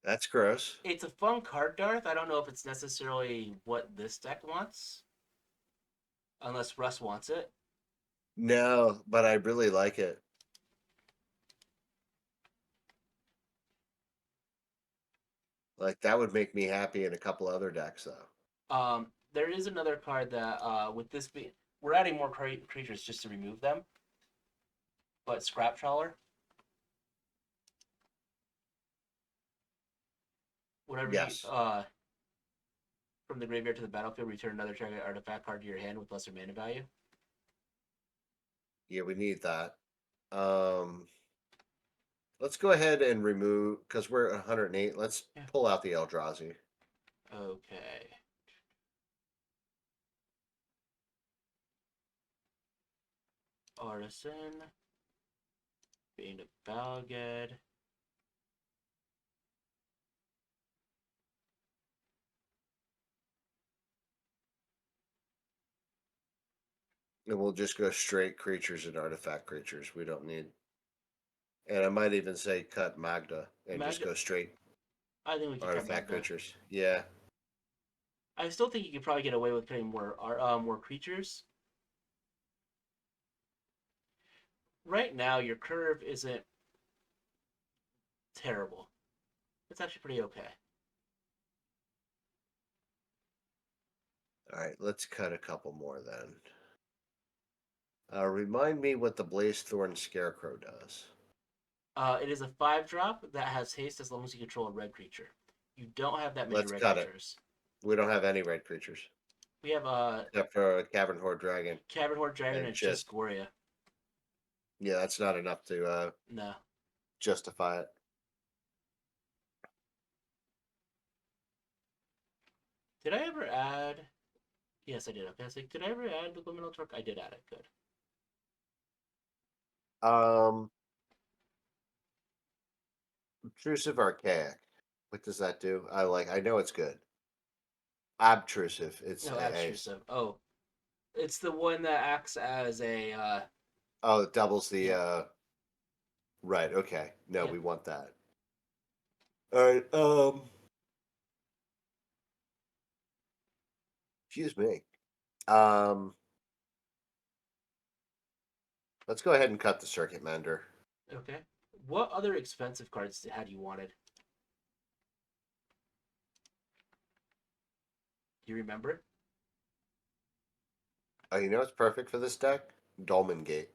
[SPEAKER 2] That's gross.
[SPEAKER 1] It's a fun card, Darth. I don't know if it's necessarily what this deck wants, unless Russ wants it.
[SPEAKER 2] No, but I really like it. Like that would make me happy in a couple other decks though.
[SPEAKER 1] There is another card that, with this be, we're adding more creatures just to remove them. But Scrap Trawler, whenever you
[SPEAKER 2] Yes.
[SPEAKER 1] from the graveyard to the battlefield, return another target artifact card to your hand with lesser mana value.
[SPEAKER 2] Yeah, we need that. Um let's go ahead and remove because we're at 108. Let's
[SPEAKER 1] Yeah.
[SPEAKER 2] pull out the Eldrazi.
[SPEAKER 1] Okay. Artisan, Bane of Balged.
[SPEAKER 2] And we'll just go straight creatures and artifact creatures. We don't need. And I might even say cut Magda and just
[SPEAKER 1] Magda,
[SPEAKER 2] go straight
[SPEAKER 1] I think we could cut
[SPEAKER 2] artifact
[SPEAKER 1] Magda.
[SPEAKER 2] creatures. Yeah.
[SPEAKER 1] I still think you could probably get away with putting more creatures. Right now, your curve isn't terrible. It's actually pretty okay.
[SPEAKER 2] All right, let's cut a couple more then. Remind me what the Blazethorn Scarecrow does.
[SPEAKER 1] It is a 5-drop that has haste as long as you control a red creature. You don't have that many
[SPEAKER 2] Let's
[SPEAKER 1] red
[SPEAKER 2] cut it.
[SPEAKER 1] creatures.
[SPEAKER 2] We don't have any red creatures
[SPEAKER 1] We have
[SPEAKER 2] except for a Cavern Horde Dragon.
[SPEAKER 1] Cavern Horde Dragon
[SPEAKER 2] And
[SPEAKER 1] and just Goria.
[SPEAKER 2] yeah, that's not enough to
[SPEAKER 1] No.
[SPEAKER 2] justify it.
[SPEAKER 1] Did I ever add? Yes, I did. Okay, I was like, did I ever add the Liminal Torque? I did add it. Good.
[SPEAKER 2] Um, Obtrusive Archaic. What does that do? I know it's good. Obtrusive. It's
[SPEAKER 1] No,
[SPEAKER 2] a
[SPEAKER 1] Abstrusive. Oh, it's the one that acts as a.
[SPEAKER 2] oh, it doubles the
[SPEAKER 1] Yeah.
[SPEAKER 2] right, okay. No,
[SPEAKER 1] Yeah.
[SPEAKER 2] we want that. All right, excuse me. Um let's go ahead and cut the Circuit Mender.
[SPEAKER 1] Okay. What other expensive cards had you wanted? Do you remember?
[SPEAKER 2] Oh, you know what's perfect for this deck? Dolmen Gate.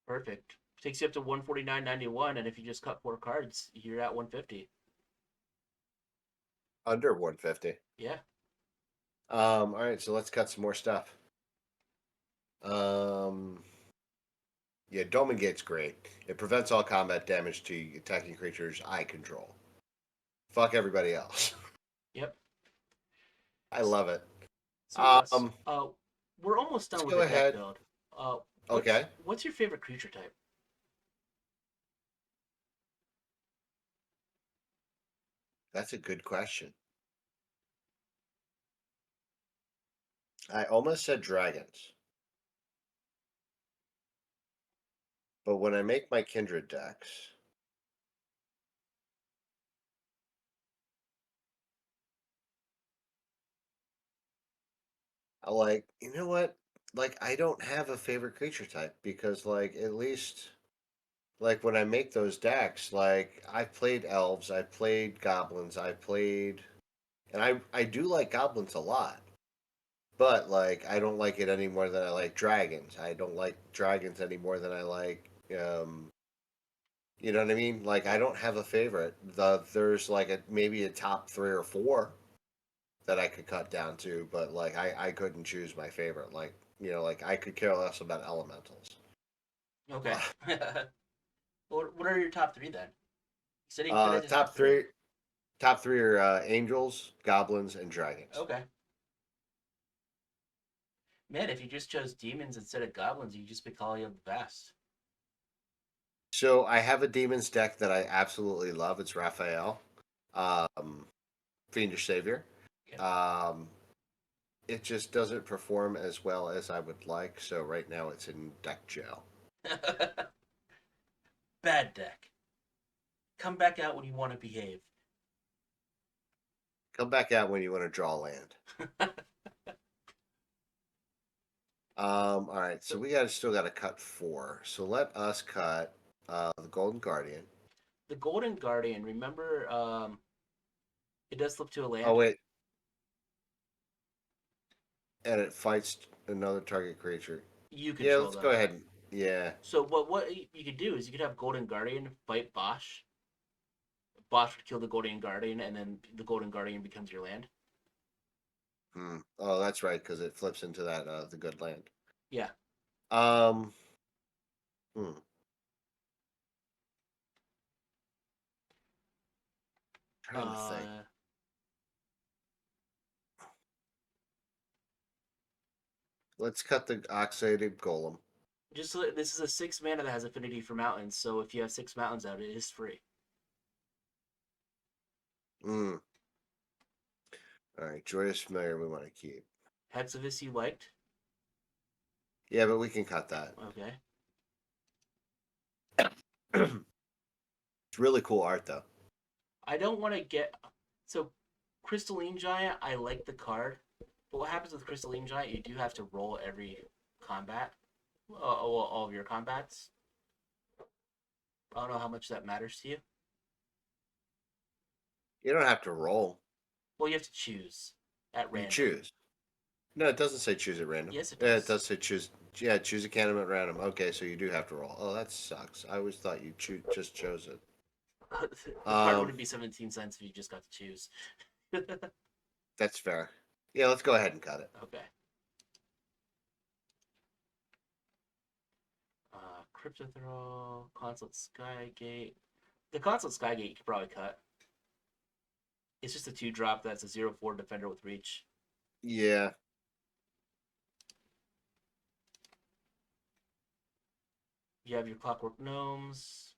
[SPEAKER 1] Perfect. Takes you up to 149.91, and if you just cut 4 cards, you're at 150.
[SPEAKER 2] Under 150.
[SPEAKER 1] Yeah.
[SPEAKER 2] All right, so let's cut some more stuff. Um Yeah, Dolmen Gate's great. It prevents all combat damage to attacking creatures I control. Fuck everybody else.
[SPEAKER 1] Yep.
[SPEAKER 2] I love it.
[SPEAKER 1] So Russ,
[SPEAKER 2] Um,
[SPEAKER 1] we're almost
[SPEAKER 2] let's
[SPEAKER 1] done with
[SPEAKER 2] go
[SPEAKER 1] the deck
[SPEAKER 2] ahead.
[SPEAKER 1] build.
[SPEAKER 2] Okay.
[SPEAKER 1] What's your favorite creature type?
[SPEAKER 2] That's a good question. I almost said dragons, but when I make my kindred decks, I like, you know what? Like, I don't have a favorite creature type because, like, at least, like, when I make those decks, like, I've played elves, I've played goblins, I've played, and I do like goblins a lot. But like, I don't like it any more than I like dragons. I don't like dragons any more than I like, you know what I mean? Like, I
[SPEAKER 1] Yep.
[SPEAKER 2] don't have a favorite. There's like a maybe a top three or four that I could cut down to, but like, I couldn't choose my favorite. Like, like I could care less about elementals.
[SPEAKER 1] Okay. What are your top three then? You said you cut it to top
[SPEAKER 2] Top
[SPEAKER 1] three.
[SPEAKER 2] three, top three are angels, goblins, and dragons.
[SPEAKER 1] Okay. Man, if you just chose demons instead of goblins, you just pick all of the best.
[SPEAKER 2] So I have a demons deck that I absolutely love. It's Raphael, um, Fiendish Savior.
[SPEAKER 1] Yep.
[SPEAKER 2] Um, it just doesn't perform as well as I would like. So right now it's in deck jail.
[SPEAKER 1] Bad deck. Come back out when you want to behave.
[SPEAKER 2] Come back out when you want to draw land. All right, so
[SPEAKER 1] So
[SPEAKER 2] we still got to cut four. So let us cut the Golden Guardian.
[SPEAKER 1] the Golden Guardian, remember, it does flip to a
[SPEAKER 2] Oh
[SPEAKER 1] land.
[SPEAKER 2] wait, and it fights another target creature.
[SPEAKER 1] You
[SPEAKER 2] Yeah,
[SPEAKER 1] control
[SPEAKER 2] let's go
[SPEAKER 1] them.
[SPEAKER 2] ahead. Yeah.
[SPEAKER 1] So what you could do is you could have Golden Guardian fight Bosh. Bosh would kill the Golden Guardian, and then the Golden Guardian becomes your land.
[SPEAKER 2] Hmm. Oh, that's right, because it flips into that the good land.
[SPEAKER 1] Yeah.
[SPEAKER 2] Um. Hmm. Trying to think.
[SPEAKER 1] Uh,
[SPEAKER 2] Let's cut the oxidated golem.
[SPEAKER 1] just this is a 6 mana that has affinity for mountains. So if you have 6 mountains out, it is free.
[SPEAKER 2] Hmm. All right, Joyous Familiar we want to keep.
[SPEAKER 1] Hexavis you liked.
[SPEAKER 2] Yeah, but we can cut that.
[SPEAKER 1] Okay.
[SPEAKER 2] It's really cool art though.
[SPEAKER 1] I don't want to get so Crystalline Giant. I like the card, but what happens with Crystalline Giant? You do have to roll every combat, all of your combats. I don't know how much that matters to you.
[SPEAKER 2] You don't have to roll.
[SPEAKER 1] Well, you have to choose at
[SPEAKER 2] You
[SPEAKER 1] random.
[SPEAKER 2] choose. No, it doesn't say choose at random.
[SPEAKER 1] Yes, it
[SPEAKER 2] Yeah, it
[SPEAKER 1] does.
[SPEAKER 2] does say choose. Yeah, choose a candidate at random. Okay, so you do have to roll. Oh, that sucks. I always thought you just chose it.
[SPEAKER 1] The card
[SPEAKER 2] Um,
[SPEAKER 1] wouldn't be 17 cents if you just got to choose.
[SPEAKER 2] that's fair. Yeah, let's go ahead and cut it.
[SPEAKER 1] Okay. Cryptothral, Consulate Skygate. The Consulate Skygate you could probably cut. It's just a 2 drop that's a 0/4 defender with reach.
[SPEAKER 2] Yeah.
[SPEAKER 1] You have your Clockwork Gnomes.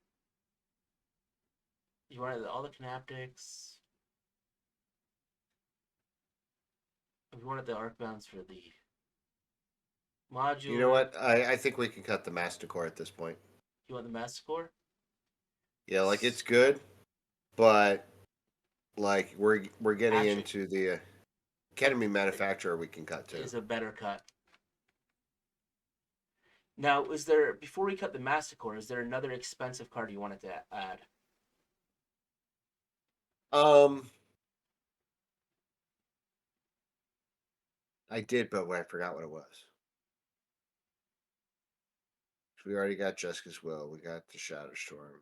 [SPEAKER 1] You wanted all the Canaptics. You wanted the Arcbounds for the
[SPEAKER 2] You know
[SPEAKER 1] modular.
[SPEAKER 2] what? I think we can cut the Masticore at this point.
[SPEAKER 1] You want the Masticore?
[SPEAKER 2] Yeah, like it's good, but like we're getting
[SPEAKER 1] Actually,
[SPEAKER 2] into the Academy manufacturer. We can cut too.
[SPEAKER 1] is a better cut. Now, is there before we cut the Masticore, is there another expensive card you wanted to add?
[SPEAKER 2] Um, I did, but I forgot what it was. We already got Jessica's Will. We got the Shadow Storm.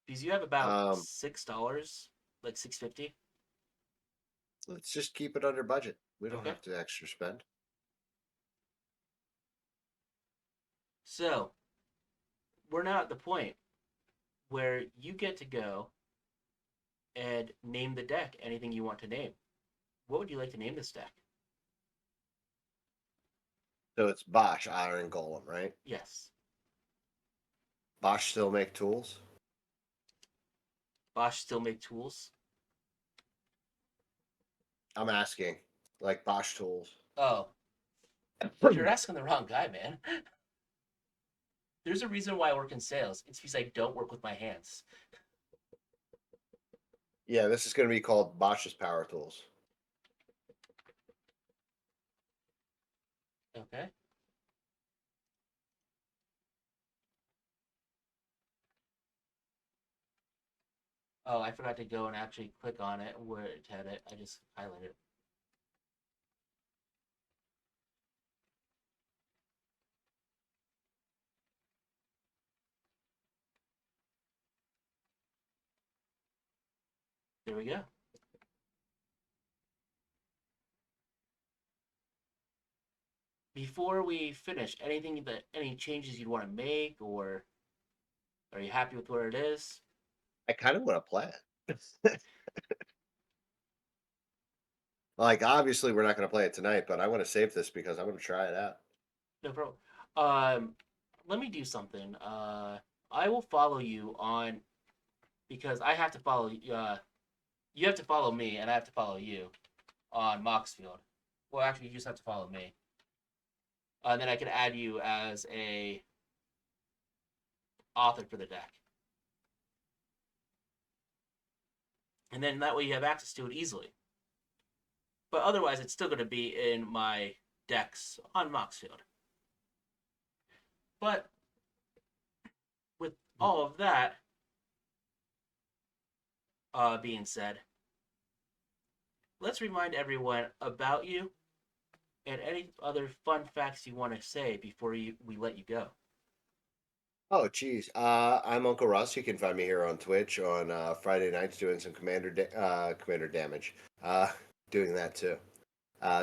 [SPEAKER 1] Because you have about
[SPEAKER 2] Um,
[SPEAKER 1] $6, like 650.
[SPEAKER 2] let's just keep it under budget. We don't
[SPEAKER 1] Okay.
[SPEAKER 2] have to extra spend.
[SPEAKER 1] So we're now at the point where you get to go and name the deck anything you want to name. What would you like to name this deck?
[SPEAKER 2] So it's Bosh, Iron Golem, right?
[SPEAKER 1] Yes.
[SPEAKER 2] Bosh still make tools?
[SPEAKER 1] Bosh still make tools?
[SPEAKER 2] I'm asking. Like Bosch tools.
[SPEAKER 1] Oh, you're asking the wrong guy, man. There's a reason why I work in sales. It's because I don't work with my hands.
[SPEAKER 2] Yeah, this is going to be called Bosch's Power Tools.
[SPEAKER 1] Okay. Oh, I forgot to go and actually click on it where it had it. I just highlighted it. There we go. Before we finish, any changes you'd want to make, or are you happy with where it is?
[SPEAKER 2] I kind of want to play it. Like, obviously, we're not going to play it tonight, but I want to save this because I want to try it out.
[SPEAKER 1] No problem. Um, Let me do something. I will follow you on because I have to follow. You have to follow me, and I have to follow you on Moxfield. Well, actually, you just have to follow me. And then I can add you as a author for the deck, and then that way you have access to it easily. But otherwise, it's still going to be in my decks on Moxfield. But with all of that being said, let's remind everyone about you and any other fun facts you want to say before we let you go.
[SPEAKER 2] Oh, geez. I'm Uncle Russ. You can find me here on Twitch on Friday nights doing some commander damage. Doing that too.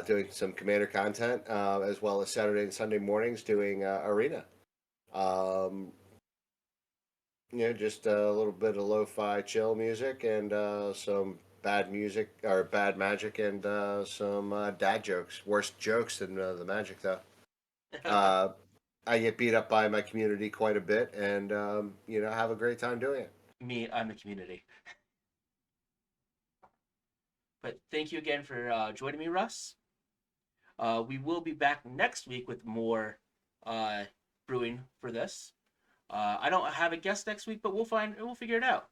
[SPEAKER 2] Doing some commander content, as well as Saturday and Sunday mornings doing arena. Um, just a little bit of lo-fi chill music and some bad music or bad magic and some dad jokes. Worse jokes than the magic though. Uh, I get beat up by my community quite a bit, and have a great time doing it.
[SPEAKER 1] Me, I'm the community. But thank you again for joining me, Russ. We will be back next week with more uh, brewing for this. I don't have a guest next week, but we'll figure it out.